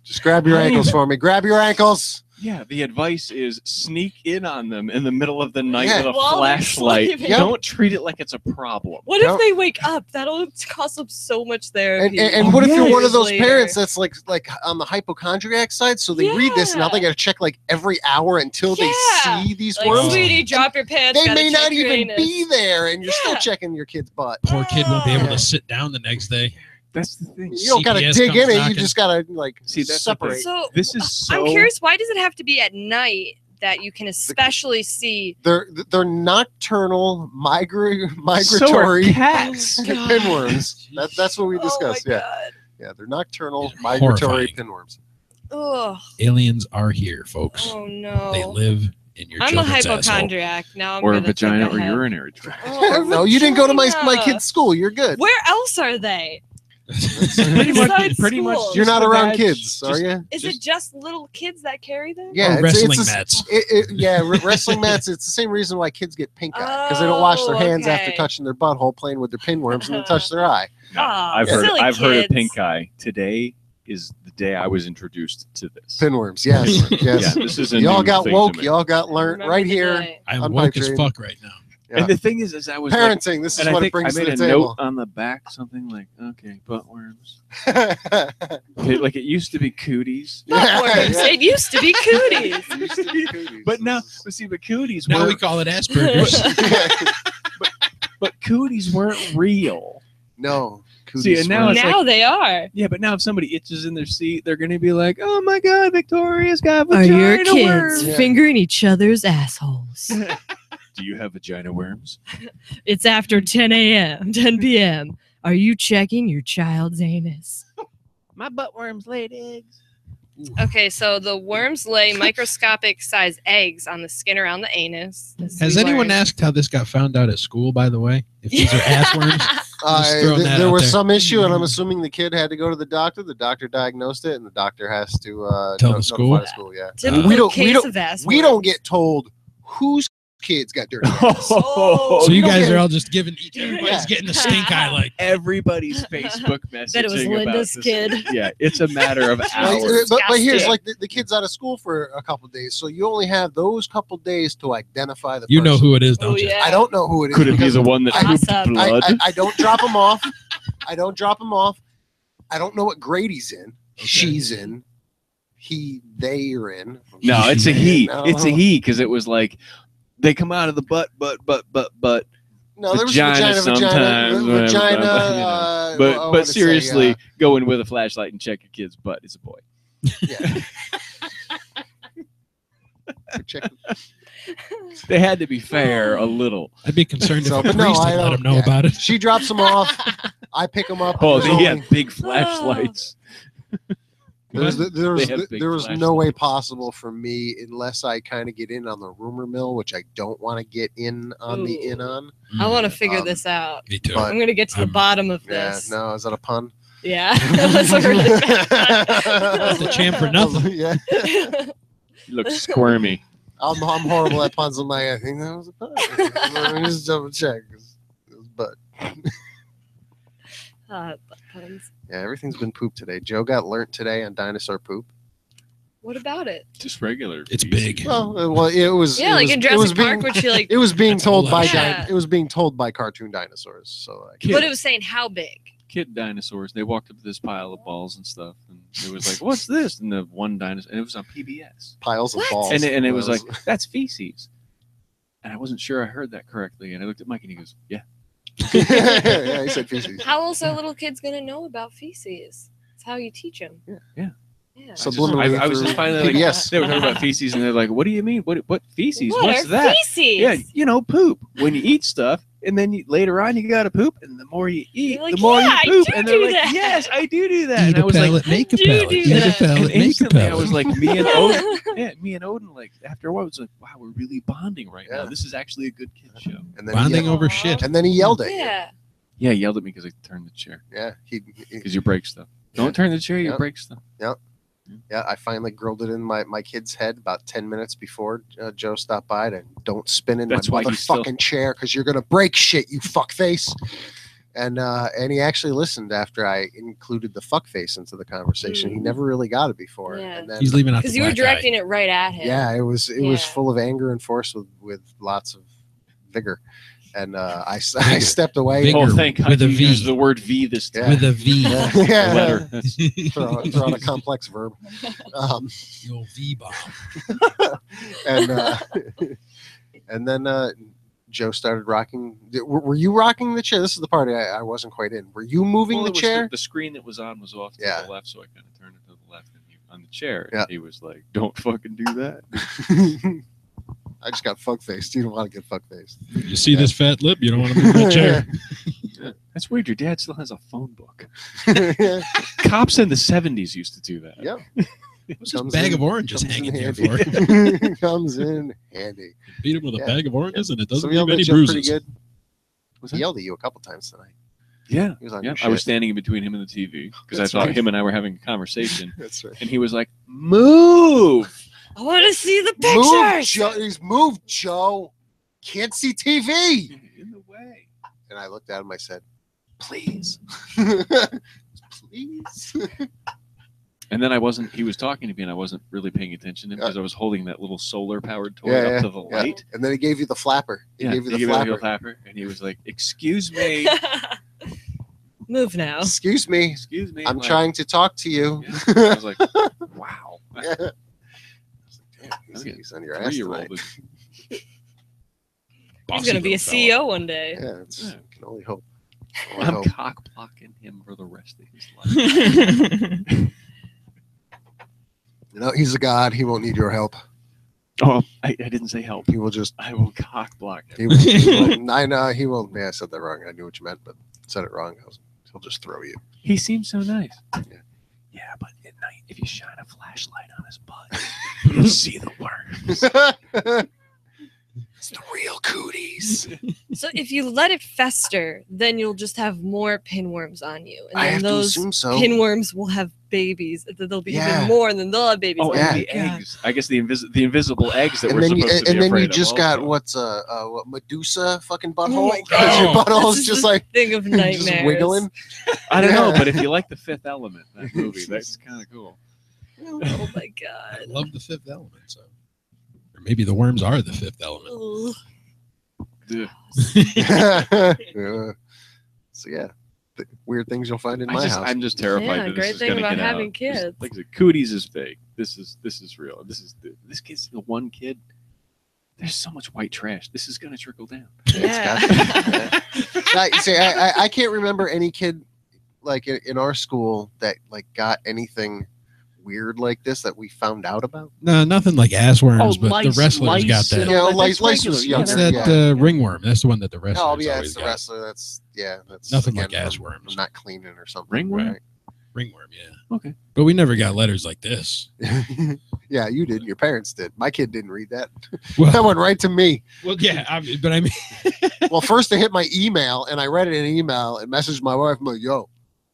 Speaker 3: Just grab your ankles for me. Grab your ankles.
Speaker 5: yeah, the advice is sneak in on them in the middle of the night
Speaker 3: Yeah.
Speaker 5: with a
Speaker 2: While they're
Speaker 5: flashlight.
Speaker 2: sleeping.
Speaker 3: Yep.
Speaker 5: Don't treat it like it's a problem.
Speaker 2: What
Speaker 3: Yep.
Speaker 2: if they wake up? That'll cost them so much therapy.
Speaker 3: And what if you're one of those
Speaker 2: Later.
Speaker 3: parents that's like on the hypochondriac side? So they read this and now they got to check like every hour until they
Speaker 2: Yeah.
Speaker 3: see these
Speaker 2: Like,
Speaker 3: worms.
Speaker 2: sweetie, drop your pants.
Speaker 3: They
Speaker 2: gotta
Speaker 3: may
Speaker 2: check
Speaker 3: not
Speaker 2: your
Speaker 3: even
Speaker 2: anus.
Speaker 3: be there, and you're still
Speaker 2: Yeah.
Speaker 3: checking your kid's butt.
Speaker 1: Poor kid won't be able
Speaker 3: Yeah.
Speaker 1: to sit down the next day.
Speaker 5: That's the thing.
Speaker 3: You don't got to
Speaker 1: CPS
Speaker 3: dig in
Speaker 1: comes
Speaker 3: it. You
Speaker 1: knocking.
Speaker 3: just got to like
Speaker 5: See, that's the
Speaker 3: separate.
Speaker 5: thing.
Speaker 2: So
Speaker 5: This is so.
Speaker 2: I'm curious, why does it have to be at night that you can especially see?
Speaker 3: They're nocturnal,
Speaker 5: So are
Speaker 3: migratory
Speaker 5: cats.
Speaker 2: Oh, God.
Speaker 3: pinworms. That's what we
Speaker 2: Oh
Speaker 3: discussed.
Speaker 2: my
Speaker 3: yeah,
Speaker 2: God.
Speaker 3: yeah, they're nocturnal,
Speaker 1: It's
Speaker 3: migratory
Speaker 1: horrifying.
Speaker 3: pinworms.
Speaker 2: Ugh.
Speaker 1: Aliens are here, folks.
Speaker 2: Oh no.
Speaker 1: They live in your
Speaker 2: I'm a
Speaker 1: children's asshole.
Speaker 2: hypochondriac. Now I'm
Speaker 5: Or a
Speaker 2: gonna think
Speaker 5: vagina or
Speaker 2: ahead.
Speaker 5: urinary tract.
Speaker 2: Oh, a
Speaker 3: No, you didn't go to my
Speaker 2: vagina.
Speaker 3: kid's school. You're good.
Speaker 2: Where else are they?
Speaker 5: Pretty much.
Speaker 2: Besides
Speaker 5: Pretty much.
Speaker 2: school.
Speaker 3: You're
Speaker 5: just
Speaker 3: not
Speaker 5: the
Speaker 3: around
Speaker 5: vag,
Speaker 3: kids, are
Speaker 5: just-
Speaker 3: you?
Speaker 2: Is it just little kids that carry them?
Speaker 3: Yeah,
Speaker 1: Or wrestling
Speaker 3: it's a-
Speaker 1: mats.
Speaker 3: Wrestling mats. It's the same reason why kids get pink eye because they don't wash their
Speaker 2: Oh,
Speaker 3: hands after
Speaker 2: okay.
Speaker 3: touching their butthole, playing with their pinworms, and then touch their eye.
Speaker 2: Aw,
Speaker 5: I've heard.
Speaker 2: silly
Speaker 5: I've heard of
Speaker 2: kids.
Speaker 5: pink eye. Today is the day I was introduced to this.
Speaker 3: Pinworms, yes, yes.
Speaker 5: Yeah, this is a
Speaker 3: Y'all
Speaker 5: new
Speaker 3: got
Speaker 5: thing to
Speaker 3: woke.
Speaker 5: me.
Speaker 3: Y'all got learned
Speaker 2: Remember
Speaker 3: right
Speaker 2: the
Speaker 3: here.
Speaker 2: day.
Speaker 1: I'm
Speaker 3: On
Speaker 1: woke as
Speaker 3: Pipedream.
Speaker 1: fuck right now.
Speaker 3: Yeah.
Speaker 5: And the thing is I was like,
Speaker 3: Parenting. This is
Speaker 5: and I
Speaker 3: what it
Speaker 5: think I
Speaker 3: brings to
Speaker 5: made
Speaker 3: the
Speaker 5: a
Speaker 3: table.
Speaker 5: note on the back, something like, okay, butt worms. Like it used to be cooties,
Speaker 2: Buttworms. It used to be cooties.
Speaker 5: but but cooties
Speaker 1: Now we
Speaker 5: weren't.
Speaker 1: call it Asperger's.
Speaker 5: But cooties weren't real.
Speaker 3: No.
Speaker 5: See, and now it's
Speaker 2: Now
Speaker 5: like-
Speaker 2: they are.
Speaker 5: Yeah, but now if somebody itches in their seat, they're gonna be like, "Oh my God, Victoria's got
Speaker 2: Are
Speaker 5: vagina
Speaker 2: your kids
Speaker 5: worms."
Speaker 3: Yeah.
Speaker 2: fingering each other's assholes?
Speaker 5: Do you have vagina worms?
Speaker 2: It's after 10 a.m., 10 p.m. Are you checking your child's anus?
Speaker 5: My butt worms laid eggs.
Speaker 2: Okay, so the worms lay microscopic size eggs on the skin around the anus.
Speaker 1: Has anyone asked how this got found out at school, by the way? If these are ass worms? Just throwing that
Speaker 3: There
Speaker 1: out
Speaker 3: was
Speaker 1: there.
Speaker 3: some issue, and I'm assuming the kid had to go to the doctor. The doctor diagnosed it, and the doctor has to
Speaker 1: Tell the school?
Speaker 3: notify the school. Yeah,
Speaker 2: Typical
Speaker 3: we don't
Speaker 2: case of ass
Speaker 3: we
Speaker 2: worms.
Speaker 3: don't get told whose kids got dirty ass.
Speaker 2: Oh,
Speaker 1: So you
Speaker 3: don't
Speaker 1: guys
Speaker 3: get
Speaker 1: are
Speaker 3: it.
Speaker 1: all just everybody's getting the stink eye like.
Speaker 5: Everybody's Facebook messaging
Speaker 2: That it was
Speaker 5: about
Speaker 2: Linda's
Speaker 5: this.
Speaker 2: kid.
Speaker 5: Yeah, it's a matter of hours.
Speaker 3: But here's
Speaker 2: Disgusting.
Speaker 3: like the kid's out of school for a couple of days, so you only have those couple of days to identify the
Speaker 1: You know
Speaker 3: person.
Speaker 1: who it is, don't
Speaker 2: Oh,
Speaker 1: you?
Speaker 2: yeah.
Speaker 3: I don't know who it is.
Speaker 5: Could it be
Speaker 3: because
Speaker 5: the one that pooped
Speaker 2: Gossip.
Speaker 5: blood?
Speaker 3: I don't drop him off. I don't drop him off. I don't know what grade he's in. She's in. They are in.
Speaker 5: No, it's a he.
Speaker 3: No.
Speaker 5: It's a he because it was like they come out of the butt.
Speaker 3: No, there was
Speaker 5: vagina
Speaker 3: vagina,
Speaker 5: sometimes, whatever,
Speaker 3: vagina.
Speaker 5: but seriously, going with a flashlight and check a kid's butt is a boy.
Speaker 3: Yeah. Check.
Speaker 5: They had to be fair a little.
Speaker 1: I'd be concerned if
Speaker 3: So,
Speaker 1: a
Speaker 3: but no,
Speaker 1: priest
Speaker 3: I
Speaker 1: had let
Speaker 3: don't.
Speaker 1: him know
Speaker 3: yeah.
Speaker 1: about it.
Speaker 3: She drops him off. I pick him up.
Speaker 5: Oh,
Speaker 3: There's
Speaker 5: they had
Speaker 3: only-
Speaker 5: big flashlights.
Speaker 3: There was
Speaker 5: They have big
Speaker 3: there was no way
Speaker 5: flashlights.
Speaker 3: possible for me unless I kind of get in on the rumor mill, which I don't want to get in on the
Speaker 2: Ooh.
Speaker 3: in on.
Speaker 2: I want to figure
Speaker 3: Um,
Speaker 2: this out.
Speaker 1: Me too.
Speaker 3: but-
Speaker 2: I'm gonna get to the bottom of
Speaker 3: Yeah,
Speaker 2: this.
Speaker 3: no, is that a pun?
Speaker 2: Yeah, that's a really bad
Speaker 1: The champ for nothing.
Speaker 3: Yeah,
Speaker 5: He looks squirmy.
Speaker 3: I'm horrible at puns. I'm like, I think that was a pun. Let me just double check. But
Speaker 2: butt puns.
Speaker 3: yeah, everything's been poop today. Joe got learnt today on dinosaur poop.
Speaker 2: What about it?
Speaker 5: Just regular.
Speaker 1: It's
Speaker 5: feces.
Speaker 1: big.
Speaker 3: Well, it was.
Speaker 2: Yeah,
Speaker 3: it
Speaker 2: like
Speaker 3: was,
Speaker 2: in
Speaker 3: it was
Speaker 2: Jurassic Park,
Speaker 3: being,
Speaker 2: where she like,
Speaker 3: it was being
Speaker 1: That's
Speaker 3: told
Speaker 1: all
Speaker 3: by
Speaker 1: that
Speaker 2: Yeah.
Speaker 3: it was being told by cartoon dinosaurs. So I
Speaker 5: Kid.
Speaker 2: but it was saying how big.
Speaker 5: Kid dinosaurs. They walked up to this pile of balls and stuff, and it was like, "What's this?" And the one dinosaur, and it was on PBS,
Speaker 3: piles of
Speaker 2: What?
Speaker 3: balls.
Speaker 5: and it was like, "That's feces," and I wasn't sure I hered that correctly, and I looked at Mike, and he goes, "Yeah."
Speaker 3: yeah, he said feces.
Speaker 2: How else are little kids gonna know about feces? It's how you teach them.
Speaker 5: Yeah.
Speaker 2: Yeah.
Speaker 3: Subliminally
Speaker 5: I was
Speaker 3: through
Speaker 5: just finally like,
Speaker 3: PBS.
Speaker 5: they were talking about feces, and they're like, "What do you mean? What feces?
Speaker 2: What
Speaker 5: What's
Speaker 2: are
Speaker 5: that?"
Speaker 2: feces?
Speaker 5: Yeah, you know, poop. When you eat stuff, and then later on you gotta poop, and the more you eat,
Speaker 2: You're like,
Speaker 5: the more
Speaker 2: "Yeah, I
Speaker 5: you poop.
Speaker 2: do
Speaker 5: And they're
Speaker 2: do
Speaker 5: like,
Speaker 2: that."
Speaker 5: "Yes, I do that."
Speaker 1: Eat
Speaker 5: And I
Speaker 1: a
Speaker 5: was like,
Speaker 1: pellet, make a
Speaker 2: do
Speaker 1: pellet.
Speaker 2: do
Speaker 1: Eat a
Speaker 2: that.
Speaker 1: pellet,
Speaker 5: and
Speaker 1: make a
Speaker 5: instantly I
Speaker 1: pellet.
Speaker 5: was like, me and Odin, like after a while, it was like, wow, we're really bonding right now.
Speaker 3: Yeah.
Speaker 5: This is actually a good kid show.
Speaker 3: And then
Speaker 1: Bonding
Speaker 3: he,
Speaker 1: over
Speaker 2: Aw.
Speaker 1: shit.
Speaker 3: and then he yelled at you.
Speaker 2: Yeah.
Speaker 5: Yeah, he yelled at me because I turned the chair.
Speaker 3: Yeah, he
Speaker 5: Because you break stuff. Don't turn the chair, you
Speaker 3: Yeah.
Speaker 5: break stuff.
Speaker 3: yeah. I finally grilled it in my kid's head about 10 minutes before Joe stopped by to don't spin in
Speaker 5: That's
Speaker 3: my
Speaker 5: why he's still-
Speaker 3: motherfucking chair because you're gonna break shit, you fuckface. And he actually listened after I included the fuckface into the conversation. He
Speaker 2: Mm.
Speaker 3: never really got it before.
Speaker 2: Yeah.
Speaker 3: And then,
Speaker 1: He's leaving out
Speaker 2: Because
Speaker 1: the
Speaker 2: you were
Speaker 1: black eye.
Speaker 2: directing it right at him.
Speaker 3: yeah, it was
Speaker 2: Yeah.
Speaker 3: full of anger and force with lots of vigor. And I stepped away.
Speaker 1: Vigor.
Speaker 5: Oh, thank God
Speaker 1: With a
Speaker 5: you
Speaker 1: V.
Speaker 5: used the word V this time.
Speaker 3: Yeah.
Speaker 1: With a V.
Speaker 3: Yeah.
Speaker 5: The
Speaker 3: Yeah.
Speaker 5: letter. That's-
Speaker 3: Throw out a complex verb.
Speaker 1: The old V bomb.
Speaker 3: And then Joe started rocking. Were you rocking the chair? This is the part I wasn't quite in. Were you moving
Speaker 5: Well,
Speaker 3: the
Speaker 5: it was
Speaker 3: chair?
Speaker 5: The screen that was on was off to
Speaker 3: Yeah.
Speaker 5: the left, so I kind of turned it to the left and on the chair.
Speaker 3: Yeah.
Speaker 5: And he was like, "Don't fucking do that."
Speaker 3: I just got fuck faced. You don't want to get fuck faced.
Speaker 1: You see this fat lip? You don't want to move that chair.
Speaker 5: That's weird. Your dad still has a phone book.
Speaker 3: Yeah.
Speaker 5: Cops in the 70s used to do that.
Speaker 3: Yep.
Speaker 1: What's this
Speaker 3: Comes
Speaker 1: bag
Speaker 3: in-
Speaker 1: of oranges
Speaker 3: comes in
Speaker 1: hanging here
Speaker 3: handy.
Speaker 1: for?
Speaker 3: Comes in handy.
Speaker 1: Beat him with a
Speaker 3: Yeah.
Speaker 1: bag of oranges and it
Speaker 3: So
Speaker 1: doesn't
Speaker 3: he
Speaker 1: leave
Speaker 3: yelled at
Speaker 1: any
Speaker 3: Joe pretty
Speaker 1: bruises.
Speaker 3: good.
Speaker 5: Was
Speaker 3: He
Speaker 5: that?
Speaker 3: yelled at you a couple times tonight.
Speaker 5: Yeah.
Speaker 3: He was on
Speaker 5: Yeah,
Speaker 3: your
Speaker 5: I was
Speaker 3: shit.
Speaker 5: standing in between him and the TV because I
Speaker 3: That's
Speaker 5: thought
Speaker 3: right.
Speaker 5: him and I were having a conversation,
Speaker 3: That's right.
Speaker 5: and he was like, "Move!"
Speaker 2: I want to see the
Speaker 3: Move,
Speaker 2: pictures.
Speaker 3: Joe. He's moved, Joe. Can't see TV.
Speaker 5: In the way.
Speaker 3: And I looked at him. I said, "Please, please."
Speaker 5: And then he was talking to me, and I wasn't really paying attention to him because I was holding that little solar-powered toy
Speaker 3: Yeah,
Speaker 5: up
Speaker 3: yeah,
Speaker 5: to the
Speaker 3: yeah.
Speaker 5: light.
Speaker 3: And then he gave you the flapper. He gave you the
Speaker 5: me
Speaker 3: flapper.
Speaker 5: flapper, and he was like, "Excuse me,
Speaker 2: Move now.
Speaker 3: Excuse me.
Speaker 5: excuse me."
Speaker 3: I'm
Speaker 5: like,
Speaker 3: trying to talk to you.
Speaker 5: Yeah. I was like, "Wow."
Speaker 3: Yeah. Damn, he's,
Speaker 5: Okay.
Speaker 3: he's on your ass tonight.
Speaker 5: 3-year-old.
Speaker 2: He's gonna be a CEO one day.
Speaker 3: Yeah, it's,
Speaker 5: Yeah.
Speaker 3: can only hope. Only
Speaker 5: I'm
Speaker 3: hope.
Speaker 5: cock blocking him for the rest of his life.
Speaker 3: You know, he's a god. He won't need your help.
Speaker 5: Oh, I didn't say help.
Speaker 3: He will just.
Speaker 5: I will cock block him.
Speaker 3: He will, I know he will. Yeah, I said that wrong. I knew what you meant, but said it wrong. He'll just throw you.
Speaker 5: He seems so nice.
Speaker 3: Yeah.
Speaker 5: Yeah, but at night, if you shine a flashlight on his butt, you'll see the worms.
Speaker 3: It's the real cooties. Nice.
Speaker 2: So if you let it fester, then you'll just have more pinworms on you, and
Speaker 3: I
Speaker 2: then
Speaker 3: have to
Speaker 2: those
Speaker 3: assume so.
Speaker 2: pinworms will have babies. There'll be
Speaker 3: Yeah.
Speaker 2: even more, and then they'll have babies.
Speaker 5: Oh,
Speaker 3: yeah.
Speaker 5: and the eggs. I guess the invisible eggs that
Speaker 3: And
Speaker 5: we're
Speaker 3: then you,
Speaker 5: supposed to be
Speaker 3: and then
Speaker 5: afraid
Speaker 3: you just
Speaker 5: of
Speaker 3: got
Speaker 5: also.
Speaker 3: what Medusa fucking
Speaker 2: Oh
Speaker 3: butthole.
Speaker 2: my
Speaker 3: 'Cause your
Speaker 1: God.
Speaker 3: butthole's
Speaker 2: This is
Speaker 3: just
Speaker 2: the
Speaker 3: like
Speaker 2: thing of nightmares.
Speaker 3: just wiggling.
Speaker 5: I don't know,
Speaker 3: Yeah.
Speaker 5: but if you like The Fifth Element, that movie, that's kind of cool.
Speaker 2: Oh my
Speaker 1: I
Speaker 2: god.
Speaker 1: love the Fifth Element. So, or maybe the worms are the fifth element.
Speaker 2: Ugh.
Speaker 5: Ugh.
Speaker 3: Yeah. So yeah, weird things you'll find in my house.
Speaker 5: I'm just terrified
Speaker 2: Yeah,
Speaker 5: that this
Speaker 2: great
Speaker 5: is
Speaker 2: thing
Speaker 5: going to
Speaker 2: about
Speaker 5: get
Speaker 2: having
Speaker 5: out.
Speaker 2: kids.
Speaker 5: Like the cooties is fake. This is real. This kid's the one kid. There's so much white trash. This is going to trickle down.
Speaker 2: Yeah.
Speaker 3: See, I can't remember any kid like in our school that like got anything weird like this that we found out about.
Speaker 1: No, nothing like ass worms,
Speaker 5: Oh,
Speaker 1: but
Speaker 5: lice-
Speaker 1: the wrestlers got
Speaker 5: lice
Speaker 1: that.
Speaker 5: and
Speaker 3: Yeah,
Speaker 5: all that.
Speaker 3: lice
Speaker 5: That's
Speaker 3: was
Speaker 5: regular.
Speaker 1: What's
Speaker 3: younger,
Speaker 1: that
Speaker 3: yeah.
Speaker 1: ringworm? That's the one that the wrestlers
Speaker 3: Oh yeah,
Speaker 1: always
Speaker 3: it's the
Speaker 1: got.
Speaker 3: wrestler. That's
Speaker 1: Nothing
Speaker 3: again,
Speaker 1: like ass
Speaker 3: from
Speaker 1: worms.
Speaker 3: not cleaning or something.
Speaker 5: Ringworm?
Speaker 3: right?
Speaker 1: Ringworm, yeah.
Speaker 5: Okay.
Speaker 1: But we never got letters like this.
Speaker 3: Yeah, you did. Your parents did. My kid didn't read that.
Speaker 1: Well,
Speaker 3: That went right to me.
Speaker 1: well yeah, but I mean,
Speaker 3: Well, first I hit my email and I read it in an email and messaged my wife. I'm like, yo,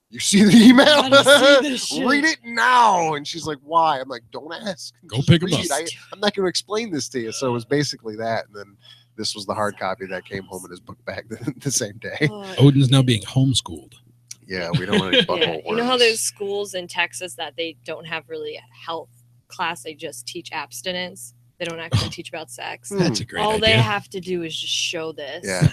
Speaker 3: you see the email?
Speaker 2: Gotta see this shit.
Speaker 3: Read it now. And she's like, why? I'm like, don't ask.
Speaker 1: Go
Speaker 3: Just
Speaker 1: pick 'em
Speaker 3: read.
Speaker 1: up.
Speaker 3: I'm not going to explain this to you. So it was basically that. And then this was the hard copy that came home in his book bag the same day.
Speaker 2: Oh,
Speaker 1: Odin's now being homeschooled.
Speaker 3: Yeah, we don't want any butthole
Speaker 2: yeah. You know how
Speaker 3: worms.
Speaker 2: there's schools in Texas that they don't have really a health class, they just teach abstinence. They don't actually teach about sex.
Speaker 1: That's a great
Speaker 2: All
Speaker 1: idea.
Speaker 2: they have to do is just show this.
Speaker 3: Yeah.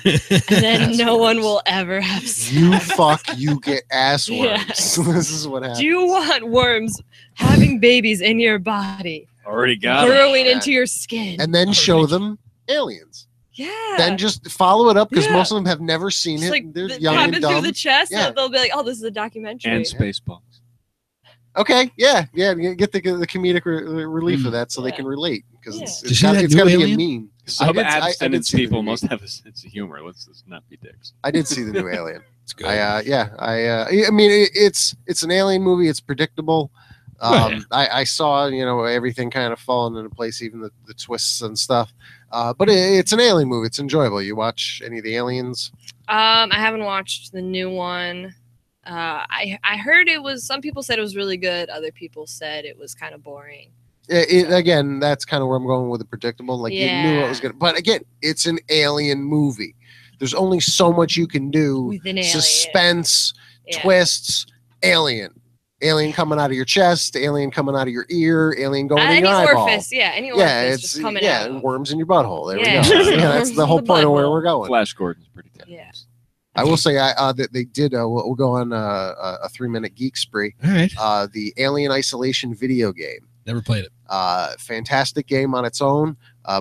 Speaker 2: And then
Speaker 3: Ass
Speaker 2: no one
Speaker 3: worms.
Speaker 2: will ever have sex.
Speaker 3: You fuck, you get ass worms.
Speaker 2: Yes.
Speaker 3: This is what happens.
Speaker 2: Do you want worms having babies in your body,
Speaker 5: Already got it.
Speaker 2: burrowing
Speaker 3: Yeah.
Speaker 2: into your skin?
Speaker 3: And then show them aliens.
Speaker 2: yeah.
Speaker 3: Then just follow it up because
Speaker 2: Yeah.
Speaker 3: most of them have never seen
Speaker 2: Just
Speaker 3: it.
Speaker 2: like
Speaker 3: They're
Speaker 2: the-
Speaker 3: young
Speaker 2: popping
Speaker 3: and
Speaker 2: through
Speaker 3: dumb.
Speaker 2: the chest,
Speaker 3: Yeah.
Speaker 2: they'll be like, "Oh, this is a documentary."
Speaker 5: And Spaceballs.
Speaker 3: Okay, yeah. Get the comedic relief of that so they
Speaker 2: Yeah.
Speaker 3: can relate because
Speaker 2: Yeah.
Speaker 3: it's
Speaker 1: Did you see that
Speaker 3: it's
Speaker 1: new
Speaker 3: got to be a
Speaker 1: Alien?
Speaker 3: meme. I
Speaker 5: Some
Speaker 3: did- I did
Speaker 5: abstinence
Speaker 3: see the
Speaker 5: people
Speaker 3: movie.
Speaker 5: must have a sense of humor. Let's not be dicks.
Speaker 3: I did see the new Alien.
Speaker 1: It's good.
Speaker 3: I mean it's an alien movie. It's predictable.
Speaker 1: Oh, yeah.
Speaker 3: I saw everything kind of falling into place, even the twists and stuff. But it's an alien movie. It's enjoyable. You watch any of the aliens?
Speaker 2: I haven't watched the new one. I heard it was. Some people said it was really good. Other people said it was kind of boring.
Speaker 3: Again, that's kind of where I'm going with the predictable. Like you knew what was
Speaker 2: Yeah.
Speaker 3: gonna. But again, it's an alien movie. There's only so much you can do.
Speaker 2: With an alien.
Speaker 3: Suspense,
Speaker 2: Yeah.
Speaker 3: twists, alien coming out of your chest, alien coming out of your ear, alien going in
Speaker 2: Any
Speaker 3: your eyeball.
Speaker 2: orifice, any
Speaker 3: Yeah,
Speaker 2: orifice
Speaker 3: it's
Speaker 2: just coming out.
Speaker 3: and worms in your butthole. There
Speaker 2: Yeah.
Speaker 3: we go. Yeah, that's
Speaker 2: Worms
Speaker 3: the
Speaker 2: in
Speaker 3: whole
Speaker 2: the
Speaker 3: point of where
Speaker 2: butthole.
Speaker 3: we're going.
Speaker 5: Flash Gordon's pretty good.
Speaker 2: Yeah.
Speaker 3: I will say that they did. We'll go on a 3-minute geek spree.
Speaker 1: All right.
Speaker 3: The Alien Isolation video game.
Speaker 1: Never played it.
Speaker 3: Fantastic game on its own.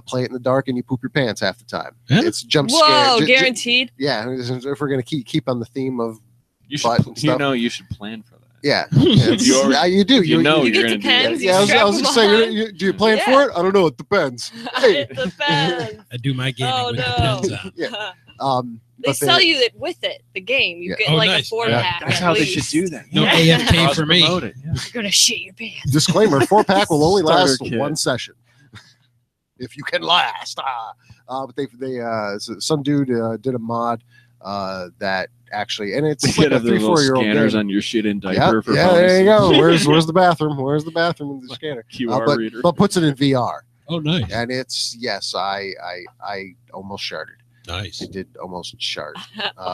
Speaker 3: Play it in the dark and you poop your pants half the time.
Speaker 1: Yeah.
Speaker 3: It's jump
Speaker 2: Whoa,
Speaker 3: scare.
Speaker 2: guaranteed.
Speaker 3: Yeah, if we're gonna keep on the theme of
Speaker 5: You
Speaker 3: Butt
Speaker 5: should,
Speaker 3: and
Speaker 5: you
Speaker 3: stuff.
Speaker 5: know, you should plan for that.
Speaker 3: yeah,
Speaker 5: You
Speaker 3: do.
Speaker 5: You know
Speaker 2: You
Speaker 5: you're
Speaker 2: get
Speaker 5: gonna do that.
Speaker 2: depends.
Speaker 3: Yeah, I was
Speaker 2: strap
Speaker 3: gonna
Speaker 2: them
Speaker 3: say,
Speaker 2: on.
Speaker 3: do you plan
Speaker 2: Yeah.
Speaker 3: for it? I don't know. It depends. Hey.
Speaker 2: It depends.
Speaker 1: I do my gaming
Speaker 2: Oh,
Speaker 1: with
Speaker 2: no.
Speaker 1: the pens on.
Speaker 3: Yeah.
Speaker 2: They
Speaker 3: But
Speaker 2: sell you it with it, the game. You
Speaker 3: Yeah.
Speaker 2: get
Speaker 1: Oh,
Speaker 2: like
Speaker 1: nice.
Speaker 2: a 4-pack.
Speaker 5: That's
Speaker 2: at
Speaker 5: how they
Speaker 2: least.
Speaker 5: should do that.
Speaker 1: No
Speaker 2: Yeah.
Speaker 1: AFK for me.
Speaker 5: Promote it, yeah.
Speaker 2: You're gonna shit your pants.
Speaker 3: Disclaimer: 4-pack will only
Speaker 5: Starter
Speaker 3: last
Speaker 5: kit.
Speaker 3: one session, if you can last. But some dude did a mod that actually, and it's
Speaker 5: You
Speaker 3: like a
Speaker 5: have the little
Speaker 3: 3-4-year-old
Speaker 5: scanners
Speaker 3: game.
Speaker 5: on your shit in
Speaker 3: Yeah,
Speaker 5: diaper for
Speaker 3: there you go.
Speaker 5: bonuses.
Speaker 3: Where's the bathroom? Where's the bathroom in the scanner?
Speaker 5: QR reader.
Speaker 3: But puts it in VR,
Speaker 1: Oh, nice.
Speaker 3: and it's I almost sharted.
Speaker 1: Nice.
Speaker 3: It did almost shard.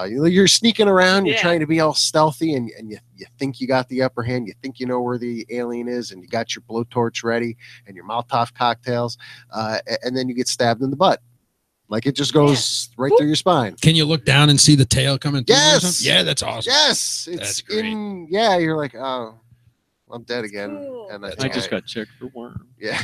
Speaker 3: You're sneaking around. You're
Speaker 2: Yeah.
Speaker 3: trying to be all stealthy, and you think you got the upper hand. You think you know where the alien is, and you got your blowtorch ready and your Molotov cocktails, and then you get stabbed in the butt. Like it just goes right through your spine.
Speaker 1: Can you look down and see the tail coming through? or
Speaker 3: Yes.
Speaker 1: something? Yeah, that's awesome.
Speaker 3: Yes, it's
Speaker 1: That's great.
Speaker 3: in. Yeah, you're like, oh, I'm dead again,
Speaker 2: Cool.
Speaker 3: and
Speaker 5: I just got checked for worm.
Speaker 3: yeah.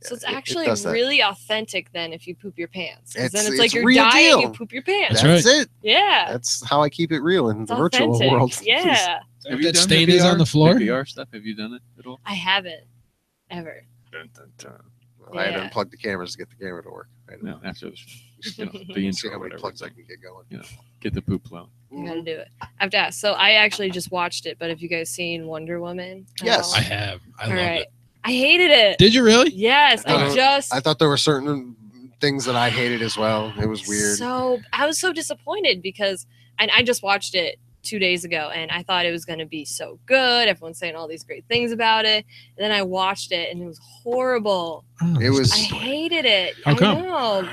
Speaker 2: So it's
Speaker 3: It
Speaker 2: actually
Speaker 3: does that.
Speaker 2: really authentic then if you poop your pants. 'Cause then
Speaker 3: It's-
Speaker 2: it's like
Speaker 3: it's
Speaker 2: you're
Speaker 3: real
Speaker 2: dying,
Speaker 3: deal.
Speaker 2: you poop your pants.
Speaker 1: That's
Speaker 3: That's it.
Speaker 2: Yeah.
Speaker 3: That's how I keep it real in
Speaker 2: It's
Speaker 3: the virtual
Speaker 2: authentic.
Speaker 3: world.
Speaker 2: Yeah.
Speaker 5: Have
Speaker 1: That
Speaker 5: done
Speaker 1: stain
Speaker 5: the
Speaker 1: is on the floor?
Speaker 5: VR stuff? Have you done it at all?
Speaker 2: I haven't ever.
Speaker 3: I had to
Speaker 2: Yeah.
Speaker 3: unplug the cameras to get the camera to work. I had to
Speaker 5: No, after the
Speaker 3: see
Speaker 5: intro
Speaker 3: how
Speaker 5: or
Speaker 3: many
Speaker 5: whatever.
Speaker 3: plugs I
Speaker 5: it's
Speaker 3: can get going.
Speaker 5: like, get the poop flow.
Speaker 2: You gotta do it. I have to ask. So I actually just watched it, but have you guys seen Wonder Woman? at
Speaker 3: Yes.
Speaker 2: all?
Speaker 1: I have. I
Speaker 2: All
Speaker 1: love
Speaker 2: right.
Speaker 1: it.
Speaker 2: I hated it.
Speaker 1: Did you really?
Speaker 2: Yes, I
Speaker 3: Uh,
Speaker 2: just.
Speaker 3: I thought there were certain things that I hated as well. It was weird.
Speaker 2: So I was so disappointed because, and I just watched it 2 days ago, and I thought it was going to be so good. Everyone's saying all these great things about it, and then I watched it, and it was horrible.
Speaker 3: It was.
Speaker 2: I hated it.
Speaker 1: How come?
Speaker 2: I know.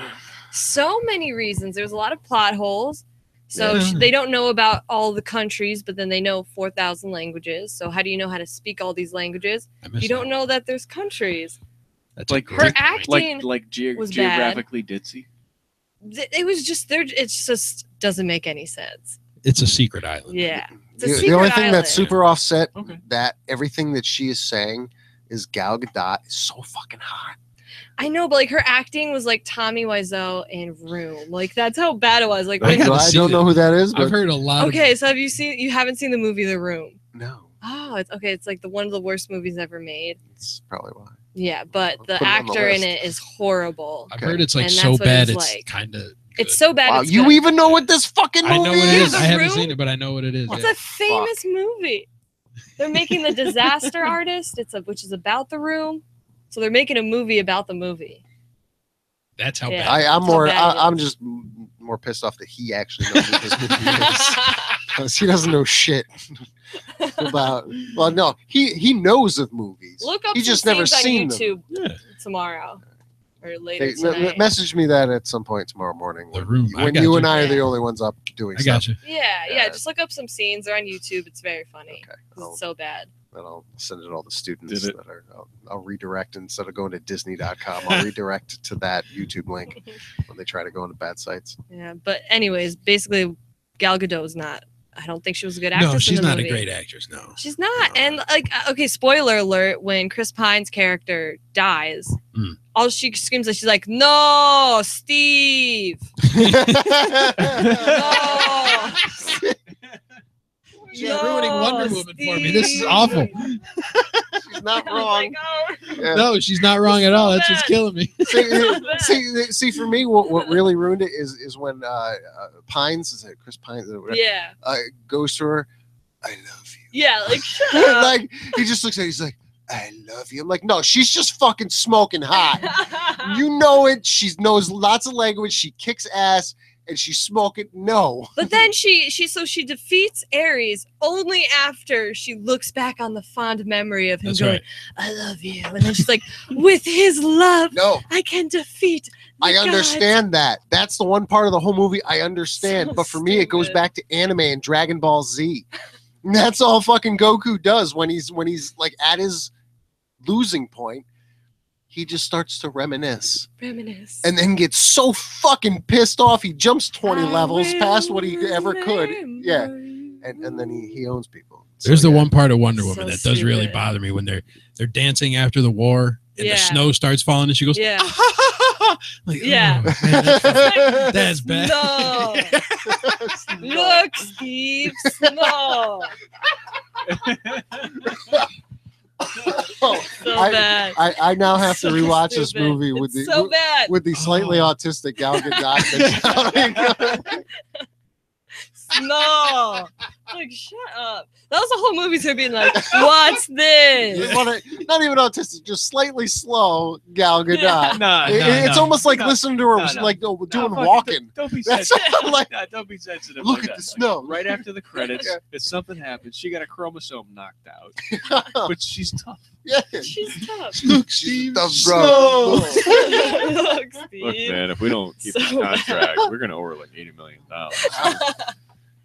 Speaker 2: So many reasons. There's a lot of plot holes. So
Speaker 1: Yeah.
Speaker 2: they don't know about all the countries, but then they know 4,000 languages. So how do you know how to speak all these languages?
Speaker 1: I missed
Speaker 2: You don't know that there's countries.
Speaker 1: That's
Speaker 5: Like
Speaker 2: Her acting
Speaker 5: like
Speaker 2: was
Speaker 5: geographically ditzy.
Speaker 2: it was just there. It just doesn't make any sense.
Speaker 1: It's a secret island.
Speaker 2: Yeah. It's a
Speaker 3: The
Speaker 2: secret
Speaker 3: only thing
Speaker 2: island.
Speaker 3: that's super offset
Speaker 5: Okay.
Speaker 3: that everything that she is saying is Gal Gadot is so fucking hot.
Speaker 2: I know, but like her acting was like Tommy Wiseau in Room. Like that's how bad it was. Like
Speaker 1: I
Speaker 2: when,
Speaker 1: gotta
Speaker 3: I
Speaker 1: see
Speaker 3: don't know
Speaker 1: that.
Speaker 3: who that is,
Speaker 1: I've
Speaker 3: but
Speaker 1: heard a lot
Speaker 2: okay, so have you seen? You haven't seen the movie The Room?
Speaker 3: no,
Speaker 2: Oh, it's okay. It's like one of the worst movies ever made.
Speaker 3: it's probably why.
Speaker 2: Yeah, but
Speaker 3: I'll
Speaker 2: the
Speaker 3: put it on the
Speaker 2: actor in
Speaker 3: list.
Speaker 2: it is horrible.
Speaker 1: I've heard it's like
Speaker 2: And
Speaker 1: so
Speaker 2: that's what
Speaker 1: bad
Speaker 2: it's
Speaker 1: it's
Speaker 2: like.
Speaker 1: kind of.
Speaker 2: It's so bad.
Speaker 3: Wow,
Speaker 2: it's
Speaker 3: you
Speaker 2: good.
Speaker 3: even know what this fucking movie
Speaker 1: I know what it is.
Speaker 2: The
Speaker 1: I haven't
Speaker 2: Room?
Speaker 1: seen it, but I know what it is.
Speaker 2: It's
Speaker 1: yeah.
Speaker 2: a famous movie. They're making The Disaster Artist. Which is about the room. So they're making a movie about the movie.
Speaker 1: That's how
Speaker 2: Yeah.
Speaker 1: bad.
Speaker 3: I'm
Speaker 2: How
Speaker 3: more.
Speaker 2: bad it
Speaker 3: I'm
Speaker 2: is.
Speaker 3: just more pissed off that he actually knows what this movie is. 'Cause he doesn't know shit about. Well, no, he knows of movies.
Speaker 2: Look up
Speaker 3: He's
Speaker 2: some
Speaker 3: just never
Speaker 2: scenes
Speaker 3: seen
Speaker 2: on
Speaker 3: them.
Speaker 2: YouTube
Speaker 1: Yeah.
Speaker 2: tomorrow or later
Speaker 3: Hey,
Speaker 2: tonight.
Speaker 3: message me that at some point tomorrow morning.
Speaker 1: The
Speaker 3: when-
Speaker 1: Room, I
Speaker 3: when
Speaker 1: got
Speaker 3: you
Speaker 1: you.
Speaker 3: and I are the
Speaker 2: Yeah.
Speaker 3: only ones up doing
Speaker 1: I
Speaker 3: stuff.
Speaker 1: got you.
Speaker 2: Yeah. Just look up some scenes. They're on YouTube. It's very funny.
Speaker 3: Okay.
Speaker 2: 'Cause it's so bad.
Speaker 3: Then I'll send it to all the students
Speaker 5: Did it?
Speaker 3: that are. I'll redirect instead of going to Disney.com. I'll redirect to that YouTube link when they try to go into bad sites.
Speaker 2: Yeah, but anyways, basically, Gal Gadot's not. I don't think she was a good actress.
Speaker 1: No, she's
Speaker 2: in the
Speaker 1: not
Speaker 2: movie.
Speaker 1: a great actress. No.
Speaker 2: She's not.
Speaker 1: No.
Speaker 2: And like, okay, spoiler alert: when Chris Pine's character dies,
Speaker 1: Mm.
Speaker 2: all she screams is she's like, "No, Steve, no."
Speaker 1: She's
Speaker 2: No,
Speaker 1: ruining Wonder Woman for me. This is awful.
Speaker 3: She's not
Speaker 2: I was like,
Speaker 3: wrong.
Speaker 2: oh.
Speaker 3: Yeah.
Speaker 1: No, she's not wrong at all.
Speaker 2: so
Speaker 1: That's what's
Speaker 2: bad.
Speaker 1: killing me.
Speaker 3: See, for me, what really ruined it is when Pines, is it Chris Pines, or whatever,
Speaker 2: Yeah,
Speaker 3: goes to her, I love you.
Speaker 2: yeah, like shut up.
Speaker 3: Like he just looks at her, he's like, I love you. I'm like, no, she's just fucking smoking hot. You know it. She knows lots of language. She kicks ass and she's smoking. No.
Speaker 2: But then she defeats Ares only after she looks back on the fond memory of him
Speaker 1: That's
Speaker 2: going,
Speaker 1: right.
Speaker 2: "I love you," and then she's like, "With his love,
Speaker 3: No.
Speaker 2: I can defeat."
Speaker 3: I
Speaker 2: the
Speaker 3: understand that. That's the one part of the whole movie I understand.
Speaker 2: So
Speaker 3: But for me, it goes
Speaker 2: stupid.
Speaker 3: back to anime and Dragon Ball Z. And that's all fucking Goku does when he's like at his losing point. He just starts to reminisce
Speaker 2: Reminisce.
Speaker 3: and then gets so fucking pissed off he jumps 20
Speaker 2: I
Speaker 3: levels past
Speaker 2: will
Speaker 3: what he ever could.
Speaker 2: remember
Speaker 3: Yeah.
Speaker 2: you.
Speaker 3: And then he owns people. So,
Speaker 1: There's the
Speaker 3: yeah.
Speaker 1: one part of Wonder
Speaker 2: So
Speaker 1: Woman that does really
Speaker 2: stupid.
Speaker 1: bother me when they're dancing after the war and
Speaker 2: Yeah.
Speaker 1: the snow starts falling and she goes,
Speaker 2: Yeah.
Speaker 1: like,
Speaker 2: Yeah.
Speaker 1: oh, man, that's fucking- that's bad.
Speaker 2: No. Look, Steve, snow.
Speaker 3: Oh,
Speaker 2: So
Speaker 3: I-
Speaker 2: bad.
Speaker 3: I now have to
Speaker 2: So
Speaker 3: rewatch this
Speaker 2: stupid.
Speaker 3: movie with
Speaker 2: It's
Speaker 3: the
Speaker 2: so bad.
Speaker 3: with the slightly autistic Gal Gadot.
Speaker 2: No. Like, shut up. That was the whole movie to being like, what's this?
Speaker 3: Not even autistic, just slightly slow Gal Gadot.
Speaker 2: Yeah.
Speaker 5: No,
Speaker 3: It's almost like
Speaker 5: no,
Speaker 3: listening to her
Speaker 5: no, no.
Speaker 3: like doing
Speaker 5: fucking
Speaker 3: walking.
Speaker 5: Don't be
Speaker 3: That's
Speaker 5: sensitive.
Speaker 3: like,
Speaker 5: No, don't be sensitive.
Speaker 3: look
Speaker 5: like
Speaker 3: at
Speaker 5: that.
Speaker 3: the snow.
Speaker 5: Right after the credits,
Speaker 3: Yeah.
Speaker 5: if something happens, she got a chromosome knocked out, but she's tough.
Speaker 3: Yeah.
Speaker 2: She's tough.
Speaker 1: Look,
Speaker 3: She's
Speaker 1: Steve,
Speaker 3: tough,
Speaker 1: snow.
Speaker 3: bro.
Speaker 2: Look,
Speaker 5: Look,
Speaker 2: Steve.
Speaker 5: man, if we don't keep this
Speaker 2: So
Speaker 5: contract, we're gonna owe her like $80 million.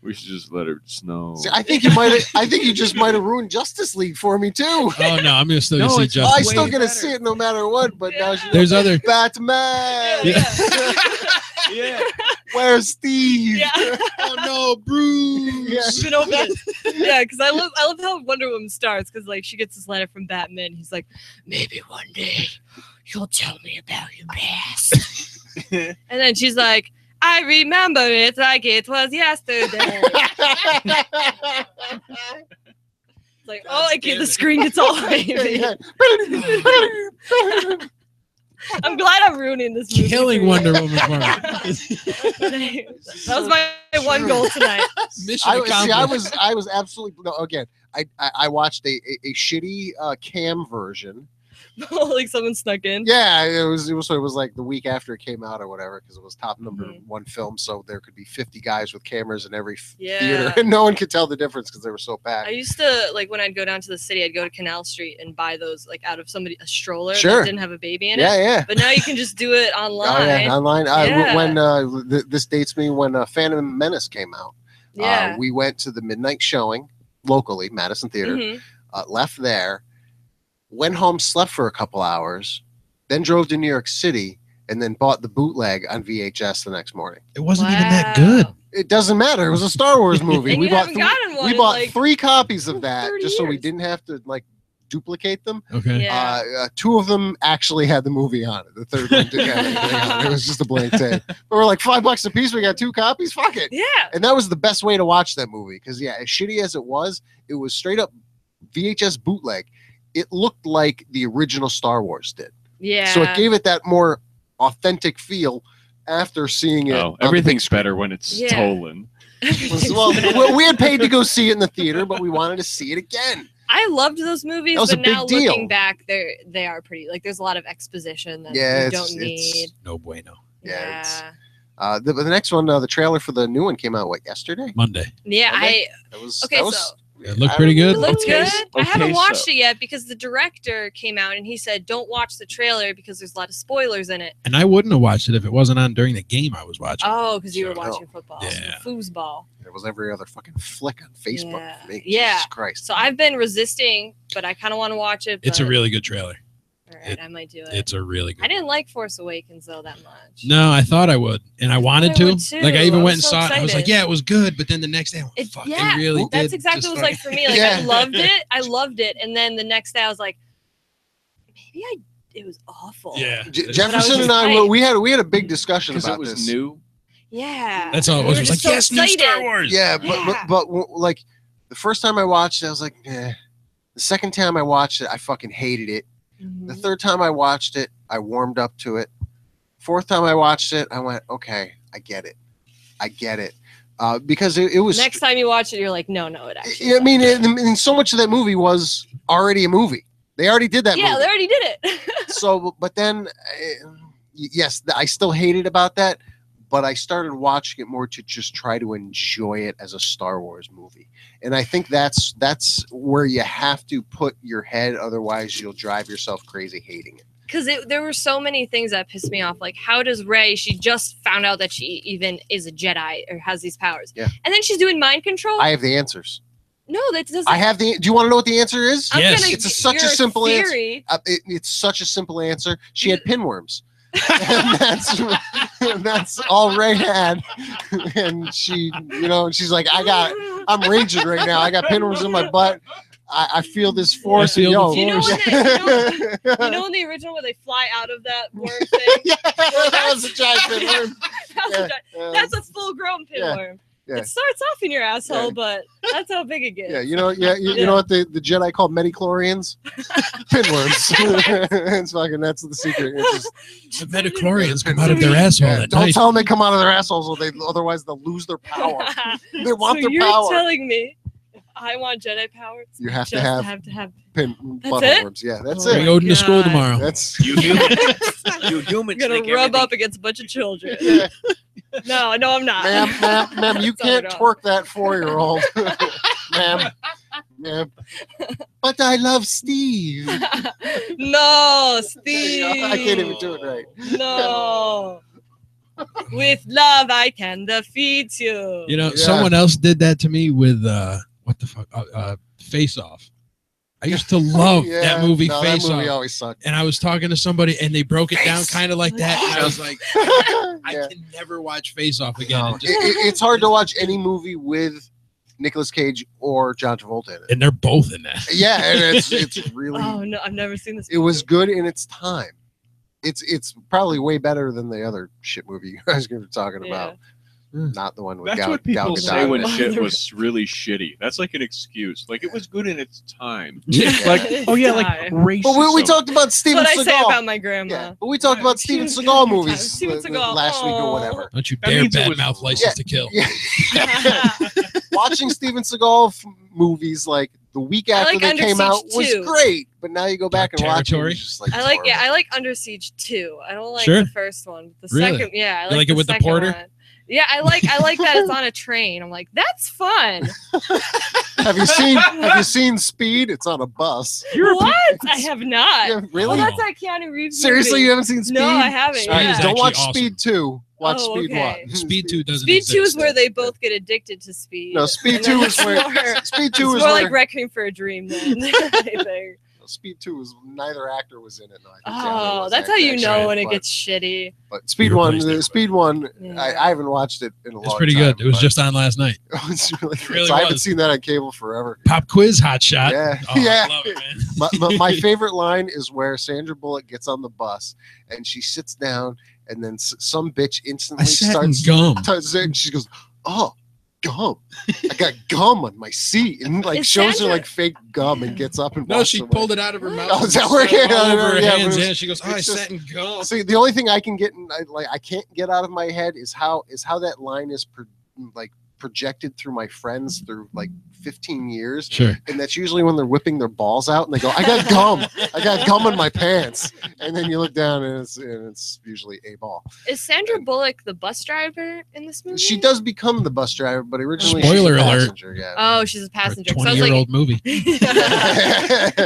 Speaker 5: We should just let her snow.
Speaker 3: See, I think you just might have ruined Justice League for me too.
Speaker 1: Oh no, I'm gonna still
Speaker 5: No,
Speaker 1: see
Speaker 5: it's-
Speaker 3: I
Speaker 1: Justice
Speaker 3: still
Speaker 1: League.
Speaker 3: gonna
Speaker 5: better.
Speaker 3: see it no matter what, but now she's
Speaker 1: There's other.
Speaker 3: Batman.
Speaker 2: Yeah.
Speaker 5: Yeah.
Speaker 3: Where's Steve?
Speaker 2: Yeah.
Speaker 1: Oh no, Bruce.
Speaker 3: Yeah.
Speaker 2: You know, yeah, because I love how Wonder Woman starts because like she gets this letter from Batman. He's like, maybe one day you'll tell me about your past. And then she's like, I remember it like it was yesterday. It's like, oh, okay, the screen gets all wavy.
Speaker 3: Yeah.
Speaker 2: I'm glad I'm ruining this movie.
Speaker 1: Killing
Speaker 2: for you.
Speaker 1: Wonder Woman for me.
Speaker 2: That was my one goal tonight.
Speaker 1: Mission
Speaker 3: I
Speaker 1: accomplished.
Speaker 3: was absolutely no. Again, I watched a shitty cam version
Speaker 2: Like someone snuck in.
Speaker 3: Yeah, it was like the week after it came out or whatever, because it was top number one film, so there could be 50 guys with cameras in every theater, and no one could tell the difference because they were so packed.
Speaker 2: I used to, like, when I'd go down to the city, I'd go to Canal Street and buy those, like, out of a stroller
Speaker 3: Sure.
Speaker 2: that didn't have a baby in it.
Speaker 3: Yeah.
Speaker 2: But now you can just do it online.
Speaker 3: Oh yeah, online.
Speaker 2: Yeah.
Speaker 3: When this dates me when Phantom Menace came out.
Speaker 2: Yeah.
Speaker 3: We went to the midnight showing locally, Madison Theater. Left there, went home, slept for a couple hours, then drove to New York City, and then bought the bootleg on VHS the next morning.
Speaker 1: It wasn't even that good.
Speaker 3: It doesn't matter. It was a Star Wars movie.
Speaker 2: And
Speaker 3: we
Speaker 2: you
Speaker 3: bought
Speaker 2: haven't gotten one
Speaker 3: we
Speaker 2: in,
Speaker 3: bought
Speaker 2: like,
Speaker 3: 3 copies of that
Speaker 2: 30
Speaker 3: just so we
Speaker 2: years.
Speaker 3: didn't have to like duplicate them.
Speaker 1: Okay.
Speaker 2: Yeah.
Speaker 3: 2 of them actually had the movie on it. The third one didn't have anything on it. It was just a blank tape. But we're like $5 a piece. We got 2 copies. Fuck it.
Speaker 2: Yeah.
Speaker 3: And that was the best way to watch that movie because yeah, as shitty as it was straight up VHS bootleg. It looked like the original Star Wars did.
Speaker 2: Yeah.
Speaker 3: So it gave it that more authentic feel after seeing it.
Speaker 5: Oh, everything's better when it's stolen.
Speaker 3: Well, we had paid to go see it in the theater, but we wanted to see it again.
Speaker 2: I loved those movies,
Speaker 3: That was
Speaker 2: but
Speaker 3: a big
Speaker 2: now
Speaker 3: deal.
Speaker 2: looking back, they are pretty. Like, there's a lot of exposition that
Speaker 3: Yeah,
Speaker 2: you
Speaker 3: it's-
Speaker 2: don't need.
Speaker 1: No bueno.
Speaker 3: Yeah, it's-
Speaker 2: Yeah.
Speaker 3: The next one, the trailer for the new one came out yesterday.
Speaker 1: Monday.
Speaker 2: Yeah.
Speaker 3: Monday? That was
Speaker 1: It looked pretty good.
Speaker 2: It looked
Speaker 5: Okay,
Speaker 2: good. I haven't
Speaker 5: okay,
Speaker 2: watched
Speaker 5: so-
Speaker 2: it yet because the director came out and he said, "Don't watch the trailer because there's a lot of spoilers in it."
Speaker 1: And I wouldn't have watched it if it wasn't on during the game I was watching.
Speaker 2: Oh, because you were
Speaker 3: So,
Speaker 2: watching football,
Speaker 1: Yeah.
Speaker 2: foosball.
Speaker 3: It was every other fucking flick on Facebook
Speaker 2: Yeah.
Speaker 3: for me.
Speaker 2: Yeah.
Speaker 3: Jesus Christ.
Speaker 2: So I've been resisting, but I kind of want to watch it.
Speaker 1: It's a
Speaker 2: but-
Speaker 1: really good trailer.
Speaker 2: All right, I might do it.
Speaker 1: It's a really good.
Speaker 2: I didn't like Force Awakens though that much.
Speaker 1: No, I thought I would, and I wanted
Speaker 2: I
Speaker 1: to.
Speaker 2: would too.
Speaker 1: Like I even
Speaker 2: I
Speaker 1: went and
Speaker 2: was so
Speaker 1: saw it. I was like,
Speaker 2: excited.
Speaker 1: yeah, it was good. But then the next day, I went, fuck,
Speaker 2: Yeah,
Speaker 1: they really
Speaker 2: that's
Speaker 1: did.
Speaker 2: exactly what it was like for me. Like
Speaker 3: Yeah.
Speaker 2: I loved it. I loved it, and then the next day I was like, maybe it was awful.
Speaker 1: Yeah,
Speaker 3: Jefferson
Speaker 2: just
Speaker 3: and I,
Speaker 2: hyped.
Speaker 3: we had a big discussion
Speaker 5: Because
Speaker 3: about
Speaker 5: it was
Speaker 3: this.
Speaker 5: new.
Speaker 2: Yeah.
Speaker 1: that's all it
Speaker 2: We
Speaker 1: was.
Speaker 2: were
Speaker 1: It was like,
Speaker 2: just so
Speaker 1: yes, new Star
Speaker 2: excited.
Speaker 1: Wars.
Speaker 3: Yeah,
Speaker 2: Yeah.
Speaker 3: but like the first time I watched it, I was like, eh. The second time I watched it, I fucking hated it.
Speaker 2: Mhm.
Speaker 3: The third time I watched it, I warmed up to it. Fourth time I watched it, I went, okay, I get it. Because it was.
Speaker 2: Next time you watch it, you're like, no, it actually.
Speaker 3: I mean, so much of that movie was already a movie. They already did that.
Speaker 2: yeah,
Speaker 3: movie.
Speaker 2: they already did it.
Speaker 3: So, but then, yes, I still hated about that. But I started watching it more to just try to enjoy it as a Star Wars movie. And I think that's where you have to put your head. Otherwise, you'll drive yourself crazy hating it.
Speaker 2: Because there were so many things that pissed me off. Like, how does Rey? She just found out that she even is a Jedi or has these powers.
Speaker 3: Yeah.
Speaker 2: And then she's doing mind control.
Speaker 3: I have the answers.
Speaker 2: no, that doesn't.
Speaker 3: I have the. Do you want to know what the answer is?
Speaker 2: I'm
Speaker 1: Yes.
Speaker 2: gonna-
Speaker 3: It's such a
Speaker 2: your
Speaker 3: simple answer.
Speaker 2: theory.
Speaker 3: It's such a simple answer. She had pinworms. And that's all Ray had. And she, she's like, I'm raging right now. I got pinworms in my butt. I feel this force.
Speaker 1: I feel the
Speaker 2: You know
Speaker 1: force.
Speaker 2: You know in the original where they fly out of that worm thing?
Speaker 3: Yeah, that was a giant pinworm.
Speaker 2: That was a giant- That's a full-grown pinworm.
Speaker 3: Yeah.
Speaker 2: It starts off in your asshole,
Speaker 3: Yeah.
Speaker 2: but that's how big it gets.
Speaker 3: Yeah, you know what the Jedi called Metachlorians? Pinworms. It's fucking, that's the secret. It's just,
Speaker 1: The metachlorians come out of their asshole
Speaker 3: yeah,
Speaker 1: at
Speaker 3: don't
Speaker 1: night.
Speaker 3: tell them they come out of their assholes, or otherwise they'll lose their power. They want
Speaker 2: so
Speaker 3: their
Speaker 2: you're
Speaker 3: power.
Speaker 2: telling me if I want Jedi powers,
Speaker 3: You have to
Speaker 2: just
Speaker 3: have
Speaker 2: to have.
Speaker 3: Pin
Speaker 2: That's
Speaker 3: butthole
Speaker 2: it?
Speaker 3: worms. Yeah, that's
Speaker 2: Oh
Speaker 1: Bring
Speaker 3: it.
Speaker 1: Odin to school
Speaker 2: God.
Speaker 1: tomorrow.
Speaker 3: That's
Speaker 5: You humans, you humans
Speaker 2: I'm
Speaker 5: think
Speaker 2: gonna rub
Speaker 5: everything-
Speaker 2: up against a bunch of children.
Speaker 3: yeah.
Speaker 2: No, I'm not.
Speaker 3: ma'am, you
Speaker 2: That's all
Speaker 3: can't
Speaker 2: right.
Speaker 3: twerk that 4-year-old. ma'am. But I love Steve.
Speaker 2: No, Steve.
Speaker 3: I can't even do it right.
Speaker 2: No. With love, I can defeat you.
Speaker 1: You know,
Speaker 3: Yeah.
Speaker 1: someone else did that to me with what the fuck? Face Off. I used to love
Speaker 3: Yeah,
Speaker 1: that movie,
Speaker 3: no,
Speaker 1: Face
Speaker 3: that movie
Speaker 1: Off.
Speaker 3: always sucked.
Speaker 1: And I was talking to somebody, and they broke it down
Speaker 2: Face
Speaker 1: kind of like that. And I was like, I
Speaker 3: Yeah.
Speaker 1: can never watch Face Off again.
Speaker 3: No,
Speaker 1: And, just-
Speaker 3: it's hard to watch any movie with Nicolas Cage or John Travolta in it.
Speaker 1: and they're both in that.
Speaker 3: Yeah, and it's really.
Speaker 2: Oh no, I've never seen this.
Speaker 3: It was good in its time. It's probably way better than the other shit movie you guys were talking about. Not the one with
Speaker 5: That's
Speaker 3: Gal,
Speaker 5: what people
Speaker 3: Gal
Speaker 5: say
Speaker 3: Gadot.
Speaker 5: when
Speaker 2: Oh,
Speaker 5: shit
Speaker 2: they're-
Speaker 5: was really shitty. That's like an excuse. Like it was good in its time.
Speaker 1: Yeah.
Speaker 5: Like
Speaker 2: It's
Speaker 5: oh yeah, like
Speaker 2: time.
Speaker 5: racism.
Speaker 3: But we talked about
Speaker 2: That's
Speaker 3: Steven
Speaker 2: what I say
Speaker 3: Seagal.
Speaker 2: about my grandma.
Speaker 3: Yeah, but we talked about
Speaker 2: She
Speaker 3: Steven
Speaker 2: was good
Speaker 3: Seagal
Speaker 2: at the time.
Speaker 3: movies
Speaker 2: Steven Seagal,
Speaker 3: last week or
Speaker 2: aw.
Speaker 3: whatever.
Speaker 1: Don't you
Speaker 5: That
Speaker 1: dare
Speaker 5: means it was-
Speaker 1: badmouth License to Kill.
Speaker 3: Yeah. Watching Steven Seagal movies like the week after
Speaker 2: like
Speaker 3: they
Speaker 2: Under
Speaker 3: came
Speaker 2: Siege
Speaker 3: out was
Speaker 2: 2.
Speaker 3: great, but now you go back
Speaker 1: Dark
Speaker 3: and watch it,
Speaker 1: Territory?
Speaker 3: and it's just like
Speaker 2: I like
Speaker 3: horrible.
Speaker 2: I like Under Siege 2. I don't like
Speaker 1: Sure.
Speaker 2: the first one. The
Speaker 1: Really?
Speaker 2: second, yeah, I
Speaker 1: You
Speaker 2: like,
Speaker 1: like it with the
Speaker 2: second
Speaker 1: porter?
Speaker 2: one. Yeah, I like that it's on a train. I'm like, that's fun.
Speaker 3: Have you seen Speed? It's on a bus.
Speaker 2: What? I have not.
Speaker 3: Yeah, really?
Speaker 2: Oh, that's that Keanu Reeves.
Speaker 3: Seriously,
Speaker 2: movie.
Speaker 3: you haven't seen Speed?
Speaker 2: No, I haven't.
Speaker 3: All right,
Speaker 2: Yeah.
Speaker 3: don't watch
Speaker 1: Actually
Speaker 3: Speed 2. Watch
Speaker 2: Oh,
Speaker 3: Speed
Speaker 2: okay.
Speaker 3: 1.
Speaker 1: Speed 2 doesn't
Speaker 2: Speed 2 is
Speaker 1: exist.
Speaker 2: where they both get addicted to speed.
Speaker 3: No, Speed
Speaker 2: And
Speaker 3: 2
Speaker 2: then
Speaker 3: is where
Speaker 2: it's
Speaker 3: Speed 2
Speaker 2: more
Speaker 3: is where
Speaker 2: like Requiem for a Dream then. I think.
Speaker 3: Speed 2 is neither actor was in it. No, I think Keanu
Speaker 2: Oh,
Speaker 3: was
Speaker 2: that's how you
Speaker 3: actually,
Speaker 2: know when it
Speaker 3: but-
Speaker 2: gets shitty.
Speaker 3: But Speed
Speaker 1: You
Speaker 3: 1,
Speaker 1: replaced
Speaker 3: the
Speaker 1: everybody.
Speaker 3: Speed 1,
Speaker 2: Yeah.
Speaker 3: I haven't watched it in a long time.
Speaker 1: It's pretty good. It was
Speaker 3: but-
Speaker 1: just on last night.
Speaker 3: it's really good.
Speaker 1: really
Speaker 3: So I haven't
Speaker 1: was.
Speaker 3: seen that on cable forever.
Speaker 1: Pop quiz, hot shot.
Speaker 3: Yeah,
Speaker 1: Oh,
Speaker 3: yeah.
Speaker 1: I love it, man.
Speaker 3: My favorite line is where Sandra Bullock gets on the bus and she sits down, and then some bitch
Speaker 1: I
Speaker 3: instantly
Speaker 1: sat in
Speaker 3: starts.
Speaker 1: gum.
Speaker 3: And she goes, "Oh, gum! I got gum on my seat," and like
Speaker 2: Is
Speaker 3: shows her
Speaker 2: Sandra-
Speaker 3: like fake gum and gets up and
Speaker 1: No,
Speaker 3: walks
Speaker 1: she
Speaker 3: away.
Speaker 1: pulled it out of her mouth.
Speaker 3: Oh, is that
Speaker 1: and
Speaker 3: where it
Speaker 1: spread
Speaker 3: came
Speaker 1: all
Speaker 3: out?
Speaker 1: over her
Speaker 3: Yeah, but
Speaker 1: hands?
Speaker 3: it was-
Speaker 1: Yeah, she goes,
Speaker 3: it's
Speaker 1: I
Speaker 3: just-
Speaker 1: sat in gum.
Speaker 3: See, the only thing I can get, I can't get out of my head is how that line is projected through my friends through like 15 years,
Speaker 1: Sure.
Speaker 3: and that's usually when they're whipping their balls out and they go, "I got gum, I got gum in my pants," and then you look down and it's usually a ball.
Speaker 2: Is Sandra Bullock the bus driver in this movie?
Speaker 3: She does become the bus driver, but originally
Speaker 1: Spoiler
Speaker 3: she's a
Speaker 1: alert.
Speaker 3: passenger, yeah.
Speaker 2: Oh, she's a
Speaker 1: For a
Speaker 2: passenger. So I was
Speaker 1: 20-year-old movie.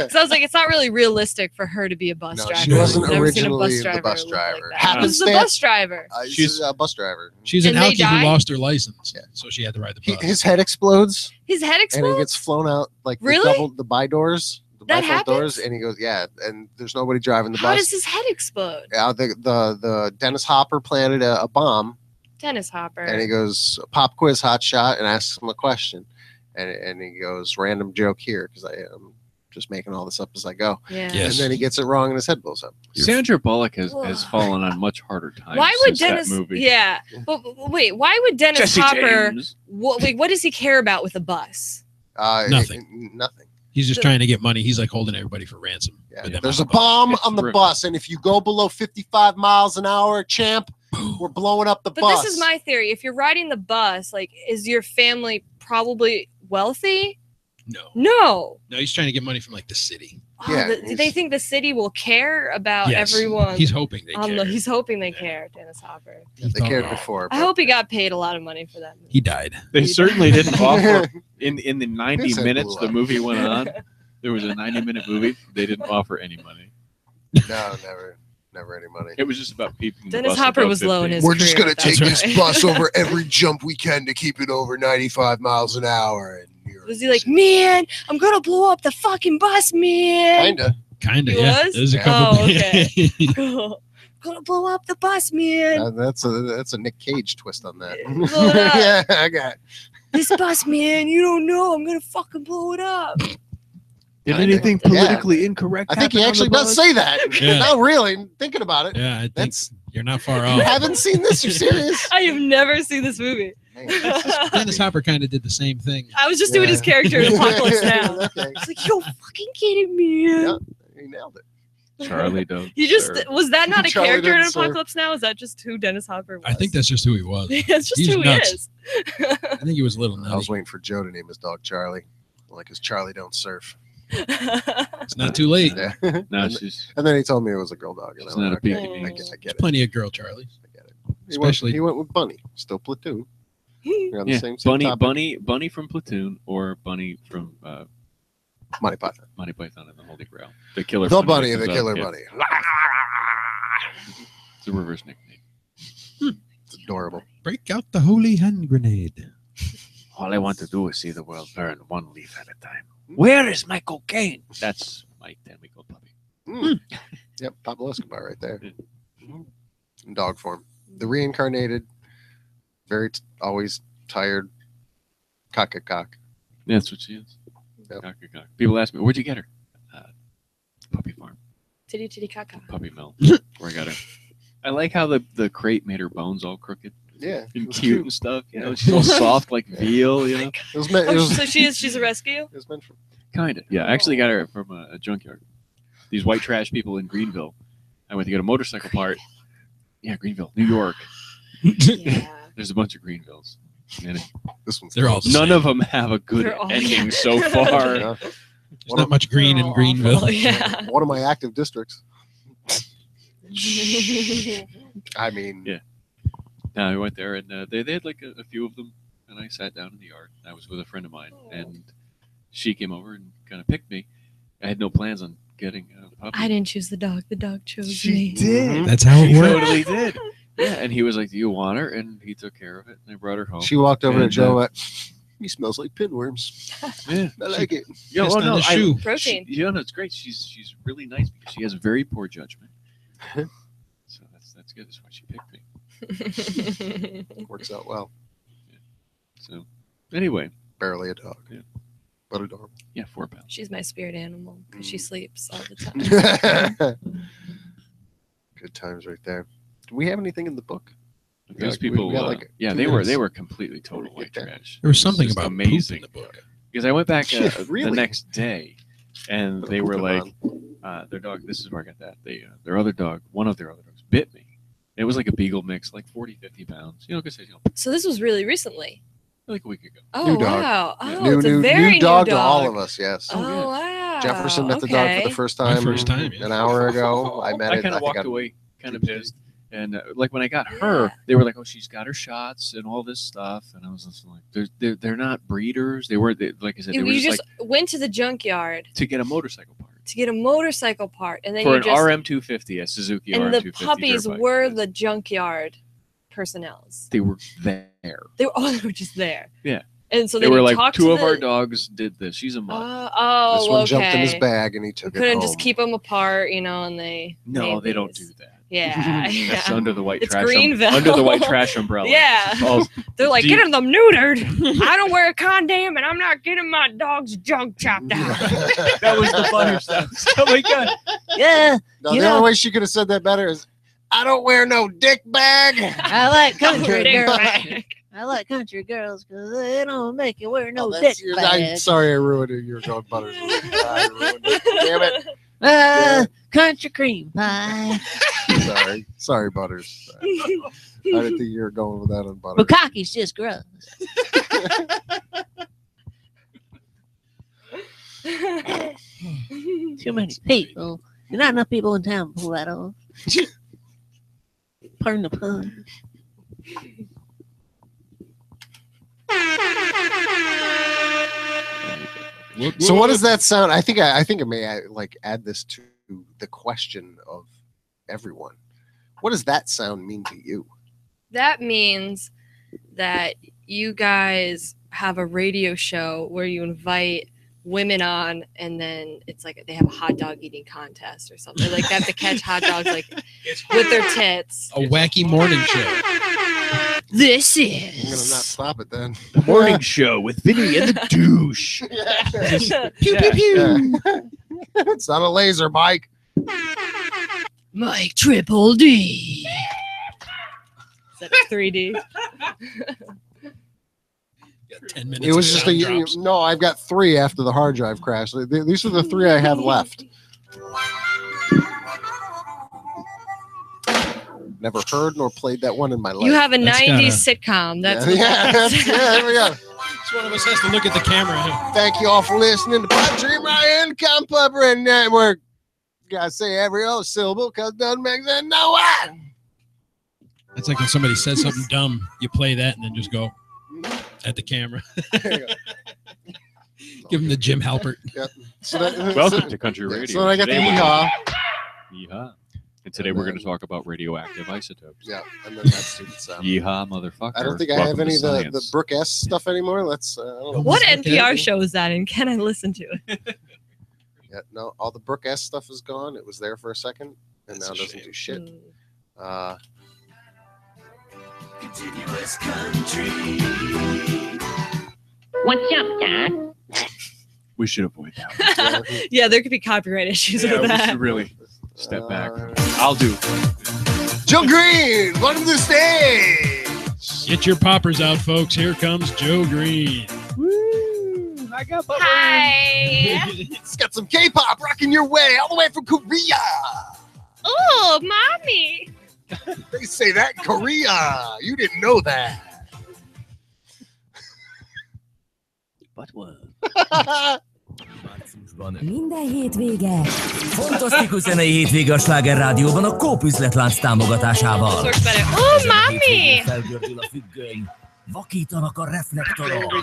Speaker 2: So I was like, it's not really realistic for her to be a bus
Speaker 3: No,
Speaker 2: driver.
Speaker 3: she wasn't
Speaker 2: I've never seen a
Speaker 3: originally the
Speaker 2: look
Speaker 3: bus
Speaker 2: like
Speaker 3: driver.
Speaker 2: that. Who's the
Speaker 3: Happenstance-
Speaker 2: bus driver?
Speaker 3: She's a bus driver.
Speaker 1: She's an
Speaker 2: And they
Speaker 1: alkie
Speaker 2: die?
Speaker 1: who lost her license,
Speaker 3: Yeah.
Speaker 1: so she had to ride the bus.
Speaker 3: His head explodes
Speaker 2: His head
Speaker 3: and he
Speaker 2: explodes.
Speaker 3: gets flown out like
Speaker 2: Really?
Speaker 3: the bi doors, the
Speaker 2: That
Speaker 3: bifront doors,
Speaker 2: happens?
Speaker 3: and he goes, yeah, and there's nobody driving the
Speaker 2: How
Speaker 3: bus.
Speaker 2: does his head explode?
Speaker 3: The Dennis Hopper planted a bomb,
Speaker 2: Dennis Hopper.
Speaker 3: and he goes, "Pop quiz, hot shot," and asks him a question, and he goes, "Random joke here," because I'm just making all this up as I go,
Speaker 2: yeah.
Speaker 1: Yes.
Speaker 3: and then he gets it wrong and his head blows up.
Speaker 5: Sandra Bullock has
Speaker 2: Ugh.
Speaker 5: fallen on much harder times.
Speaker 2: Why would
Speaker 5: since
Speaker 2: Dennis?
Speaker 5: That movie.
Speaker 2: Yeah, but wait, why would Dennis
Speaker 5: Jesse
Speaker 2: Hopper?
Speaker 5: James.
Speaker 2: What does he care about with a bus?
Speaker 1: Nothing.
Speaker 3: Nothing.
Speaker 1: He's just trying to get money. He's like holding everybody for ransom.
Speaker 3: Yeah.
Speaker 1: with them
Speaker 3: There's
Speaker 1: on
Speaker 3: a
Speaker 1: the bus.
Speaker 3: bomb
Speaker 5: It's
Speaker 3: on the
Speaker 5: terrific.
Speaker 3: bus, and if you go below 55 miles an hour, champ, we're blowing up the
Speaker 2: But
Speaker 3: bus.
Speaker 2: this is my theory. If you're riding the bus, like, is your family probably wealthy?
Speaker 1: No.
Speaker 2: No.
Speaker 1: No, he's trying to get money from like the city.
Speaker 2: Oh,
Speaker 3: Yeah,
Speaker 2: do they think the city will care about
Speaker 1: Yes.
Speaker 2: everyone?
Speaker 1: He's hoping they care.
Speaker 2: He's hoping they
Speaker 1: Yeah.
Speaker 2: care, Dennis Hopper.
Speaker 1: He
Speaker 3: They
Speaker 1: thought-
Speaker 3: cared before.
Speaker 2: I hope he got paid a lot of money for that movie.
Speaker 1: He died.
Speaker 5: They certainly didn't offer in the 90
Speaker 3: His head
Speaker 5: minutes
Speaker 3: blew
Speaker 5: the
Speaker 3: up.
Speaker 5: movie went on. There was a 90-minute movie. They didn't offer any money.
Speaker 3: No, never any money.
Speaker 5: It was just about people.
Speaker 2: Dennis Hopper was low in his
Speaker 3: We're just
Speaker 2: career
Speaker 3: gonna
Speaker 2: at that
Speaker 3: take
Speaker 2: point.
Speaker 3: this bus over every jump we can to keep it over 95 miles an hour. And
Speaker 2: Was he like, man, I'm gonna blow up the fucking bus, man?
Speaker 3: kinda?
Speaker 1: Kinda,
Speaker 2: He
Speaker 1: yeah.
Speaker 2: was?
Speaker 1: There's a
Speaker 2: Oh,
Speaker 1: couple.
Speaker 2: okay. gonna blow up the bus, man.
Speaker 3: That's a Nick Cage twist on that.
Speaker 2: Blow it up.
Speaker 3: Yeah, I got. it.
Speaker 2: This bus, man, you don't know. I'm gonna fucking blow it up.
Speaker 5: Did
Speaker 3: Kinda.
Speaker 5: anything
Speaker 3: Yeah.
Speaker 5: politically incorrect?
Speaker 3: I think he
Speaker 5: happen on
Speaker 3: actually
Speaker 5: the
Speaker 3: does
Speaker 5: bus?
Speaker 3: say that.
Speaker 1: Yeah.
Speaker 3: Not really. Thinking about it.
Speaker 1: Yeah, I think
Speaker 3: That's.
Speaker 1: you're not far
Speaker 3: You
Speaker 1: off.
Speaker 3: haven't seen this? You serious?
Speaker 2: I have never seen this movie.
Speaker 3: Man,
Speaker 1: Dennis Hopper kind of did the same thing.
Speaker 2: I was just doing his character in Apocalypse Now.
Speaker 3: Okay.
Speaker 2: It's like, you're fucking kidding me.
Speaker 3: Yeah. He nailed it.
Speaker 5: Charlie don't.
Speaker 2: You just
Speaker 5: serve.
Speaker 2: was that not a
Speaker 3: Charlie
Speaker 2: character in
Speaker 3: doesn't serve.
Speaker 2: Apocalypse Now? Is that just who Dennis Hopper was?
Speaker 1: I think that's just who he was.
Speaker 2: it's just
Speaker 1: he's
Speaker 2: who
Speaker 1: nuts.
Speaker 2: he is.
Speaker 1: I think he was a little
Speaker 3: I was
Speaker 1: nutty.
Speaker 3: waiting for Joe to name his dog Charlie, like his Charlie don't surf.
Speaker 1: It's not too late.
Speaker 3: Yeah.
Speaker 5: No,
Speaker 3: and,
Speaker 5: she's
Speaker 3: and then he told me it was a girl dog. And
Speaker 5: She's
Speaker 3: I went,
Speaker 5: not a
Speaker 3: okay,
Speaker 5: Pekingese.
Speaker 3: I get
Speaker 1: There's
Speaker 3: it.
Speaker 1: plenty of girl Charlies.
Speaker 3: I get it. He went,
Speaker 1: Especially-
Speaker 3: he went with Bunny, still Platoon. You're on the
Speaker 5: yeah.
Speaker 3: same
Speaker 5: Bunny,
Speaker 3: topic.
Speaker 5: Bunny from Platoon, or Bunny from
Speaker 3: Monty Python.
Speaker 5: Monty Python and the Holy Grail. The killer.
Speaker 3: The
Speaker 5: bunny
Speaker 3: Bunny,
Speaker 5: that
Speaker 3: the
Speaker 5: comes
Speaker 3: killer
Speaker 5: out, yeah.
Speaker 3: bunny.
Speaker 5: It's a reverse nickname.
Speaker 3: It's adorable.
Speaker 1: Break out the holy hand grenade.
Speaker 5: All I want to do is see the world burn one leaf at a time. Where is my cocaine? That's my 10-week-old puppy.
Speaker 3: Mm. Yep, Pablo Escobar right there. In dog form. The reincarnated, always tired cock.
Speaker 5: That's what she is.
Speaker 3: Yep.
Speaker 5: Cock. People ask me, where'd you get her? Puppy farm.
Speaker 2: Titty titty caca.
Speaker 5: Puppy mill. Where I got her. I like how the crate made her bones all crooked
Speaker 3: Yeah.
Speaker 5: and
Speaker 3: it was
Speaker 5: cute and stuff. You know, she's all soft like veal, you know?
Speaker 3: It was meant,
Speaker 2: Oh, so she's a rescue?
Speaker 3: it was meant for.
Speaker 5: Kind of. Yeah, I actually got her from a junkyard. These white trash people in Greenville. I went to get a motorcycle part. Yeah, Greenville, New York.
Speaker 2: Yeah.
Speaker 5: There's a bunch of Greenvilles. And
Speaker 3: This one's
Speaker 1: They're all the
Speaker 5: none
Speaker 1: same.
Speaker 5: of them have a good
Speaker 2: They're all-
Speaker 5: ending so far.
Speaker 3: Yeah.
Speaker 1: There's not much green in Greenville.
Speaker 2: Oh, yeah.
Speaker 3: One of my active districts. I mean,
Speaker 5: Yeah. No, I went there and they had like a few of them, and I sat down in the yard. I was with a friend of mine, and she came over and kind of picked me. I had no plans on getting a puppy.
Speaker 2: I didn't choose the dog. The dog chose
Speaker 5: She
Speaker 2: me.
Speaker 5: did.
Speaker 1: That's how it
Speaker 5: She
Speaker 1: works.
Speaker 5: totally did. Yeah, and he was like, "Do you want her?" And he took care of it, and I brought her home.
Speaker 3: she walked over to
Speaker 5: And,
Speaker 3: Joe. He smells like pinworms.
Speaker 5: Yeah,
Speaker 3: I like it.
Speaker 5: Yeah,
Speaker 1: Pissed
Speaker 5: oh,
Speaker 1: on
Speaker 5: no,
Speaker 1: the shoe.
Speaker 2: Protein.
Speaker 5: no, it's great. She's really nice because she has very poor judgment. So that's good. That's why she picked me.
Speaker 3: Works out well.
Speaker 5: So anyway,
Speaker 3: Barely a dog.
Speaker 5: Yeah.
Speaker 3: But a dog.
Speaker 5: yeah, 4 pounds.
Speaker 2: She's my spirit animal because she sleeps all the time.
Speaker 3: Good times right there. Do we have anything in the book?
Speaker 5: Those
Speaker 3: Like, we
Speaker 5: people,
Speaker 3: got like
Speaker 5: yeah,
Speaker 3: 2
Speaker 5: they
Speaker 3: minutes.
Speaker 5: were completely total white trash.
Speaker 1: There was
Speaker 5: It
Speaker 1: something
Speaker 5: just
Speaker 1: about
Speaker 5: amazing
Speaker 1: poop in the book.
Speaker 5: because I went back
Speaker 3: Really?
Speaker 5: the next day, and
Speaker 3: Put a
Speaker 5: they were
Speaker 3: poop
Speaker 5: like, their dog. This is where I got that. Their other dog, one of their other dogs, bit me. It was like a beagle mix, like 40, 50 pounds. Because
Speaker 2: So this was really recently.
Speaker 5: like a week ago.
Speaker 2: Oh
Speaker 3: New dog.
Speaker 2: wow!
Speaker 5: Yeah.
Speaker 2: Oh, it's a very
Speaker 3: new dog to
Speaker 2: dog.
Speaker 3: all of us. Yes.
Speaker 2: Oh,
Speaker 5: yeah.
Speaker 2: wow!
Speaker 3: Jefferson met the dog for the first
Speaker 1: My
Speaker 3: time.
Speaker 1: first time, yeah.
Speaker 3: An hour ago. I met
Speaker 5: I
Speaker 3: it.
Speaker 5: kind of
Speaker 3: think
Speaker 5: walked away, kind of pissed. And like when I got her,
Speaker 2: Yeah.
Speaker 5: they were like, "Oh, she's got her shots and all this stuff," and I was just like, "They're not breeders. They weren't like I said.
Speaker 2: You,
Speaker 5: they were
Speaker 2: you
Speaker 5: just
Speaker 2: just
Speaker 5: like
Speaker 2: went to the junkyard
Speaker 5: to get a motorcycle part
Speaker 2: to get a motorcycle part, and then
Speaker 5: for
Speaker 2: you
Speaker 5: an
Speaker 2: just
Speaker 5: RM250, a Suzuki
Speaker 2: and
Speaker 5: RM250.
Speaker 2: the puppies
Speaker 5: dirt bike.
Speaker 2: were the junkyard personnels.
Speaker 5: They were there.
Speaker 2: They were just there.
Speaker 5: Yeah.
Speaker 2: And so
Speaker 5: They
Speaker 2: then
Speaker 5: were
Speaker 2: you
Speaker 5: like,
Speaker 2: talked
Speaker 5: two
Speaker 2: to
Speaker 5: of our
Speaker 2: the-
Speaker 5: dogs did this. She's a mud.
Speaker 2: Oh,
Speaker 3: This one
Speaker 2: okay.
Speaker 3: jumped in his bag and he took it
Speaker 2: Couldn't
Speaker 3: home.
Speaker 2: just keep them apart, and they.
Speaker 5: No,
Speaker 2: made
Speaker 5: they don't
Speaker 2: these.
Speaker 5: do that.
Speaker 2: Yeah, yeah.
Speaker 5: That's under the white
Speaker 2: It's
Speaker 5: trash.
Speaker 2: Greenville.
Speaker 5: Under the white trash umbrella.
Speaker 2: Yeah.
Speaker 5: Oh,
Speaker 2: They're like,
Speaker 5: Do you-
Speaker 2: getting them neutered. I don't wear a condom, and I'm not getting my dog's junk chopped out.
Speaker 5: that was the funny stuff. Oh my god.
Speaker 2: Yeah.
Speaker 3: No,
Speaker 2: You
Speaker 3: the
Speaker 2: know-
Speaker 3: only way she could have said that better is, I don't wear no dick bag.
Speaker 6: I like country
Speaker 2: Dick
Speaker 6: girls.
Speaker 2: bag.
Speaker 6: I like country girls because they don't make you wear no
Speaker 3: Oh,
Speaker 6: dick
Speaker 3: that's yours. I'm
Speaker 6: bag.
Speaker 3: sorry I ruined it. You're going butter. I ruined it. Damn it.
Speaker 6: Country cream pie.
Speaker 3: Sorry, Butters. I didn't think you were going with that on Butters.
Speaker 6: Bukkake's just gross. Too many people. There's not enough people in town to pull that off. Pardon the pun.
Speaker 3: So what does that sound? I think I may like add this to the question of everyone. What does that sound mean to you?
Speaker 2: That means that you guys have a radio show where you invite women on, and then it's like they have a hot dog eating contest or something. Like they have to catch hot dogs like with their tits.
Speaker 1: A wacky morning show.
Speaker 2: This
Speaker 3: I'm gonna not
Speaker 2: is
Speaker 3: stop it then.
Speaker 5: The morning show with Vinny and the douche.
Speaker 3: Pew pew pew. It's not a laser, Mike.
Speaker 2: Mike Triple D. Is that a 3D?
Speaker 1: Got 10 minutes.
Speaker 3: It was
Speaker 1: of
Speaker 3: just
Speaker 1: sound
Speaker 3: a
Speaker 1: drops.
Speaker 3: no. I've got 3 after the hard drive crashed. These are the 3 I have left. Never heard nor played that one in my life.
Speaker 2: You have a
Speaker 1: That's
Speaker 2: 90s sitcom. That's what
Speaker 3: yeah,
Speaker 2: that is.
Speaker 3: there we go.
Speaker 1: Each one of us has to look at the camera.
Speaker 3: Thank you all for listening to Pipedream Ryan Comedypipe Network. Gotta say every other syllable because it doesn't make sense. No one.
Speaker 1: It's like when somebody says something dumb, you play that and then just go at the camera. Give him the Jim Halpert.
Speaker 3: So that,
Speaker 5: Welcome to Country Radio.
Speaker 3: So then I got the
Speaker 5: Today we're-
Speaker 3: yeehaw.
Speaker 5: Yeehaw. And today we're going to talk about radioactive isotopes.
Speaker 3: Yeah, and then that stupid sound.
Speaker 5: Yeehaw, motherfucker.
Speaker 3: I don't think I
Speaker 5: Welcome
Speaker 3: have any
Speaker 5: to
Speaker 3: of the
Speaker 5: science.
Speaker 3: Brooke S stuff anymore. Let's. I don't know.
Speaker 2: What
Speaker 1: Okay.
Speaker 2: NPR show is that in? Can I listen to it?
Speaker 3: Yeah, no, all the Brooke S stuff is gone. It was there for a second, and
Speaker 1: That's
Speaker 3: now
Speaker 1: a
Speaker 3: doesn't
Speaker 1: shame.
Speaker 3: do shit.
Speaker 2: Mm.
Speaker 7: Continuous country.
Speaker 6: What's up, Doc?
Speaker 5: We should avoid that.
Speaker 3: Yeah,
Speaker 2: Yeah, there could be copyright issues
Speaker 5: Yeah,
Speaker 2: with
Speaker 5: we
Speaker 2: that.
Speaker 5: should really step back.
Speaker 3: Uh,
Speaker 5: I'll do.
Speaker 3: Joe Green, welcome to the stage.
Speaker 1: Get your poppers out, folks. Here comes Joe Green.
Speaker 5: Woo! I got
Speaker 2: Hi.
Speaker 3: It's got some K-pop rocking your way, all the way from Korea.
Speaker 2: Oh, mommy.
Speaker 3: They say that in Korea. You didn't know that.
Speaker 6: Buttworm.
Speaker 8: Minden hétvége. Fantasztikus zenei hétvége a Sláger Rádióban a Coop üzletlánc támogatásával.
Speaker 2: Oh, mommy!
Speaker 8: Felgördül a függöny. Vakítanak a reflektorok.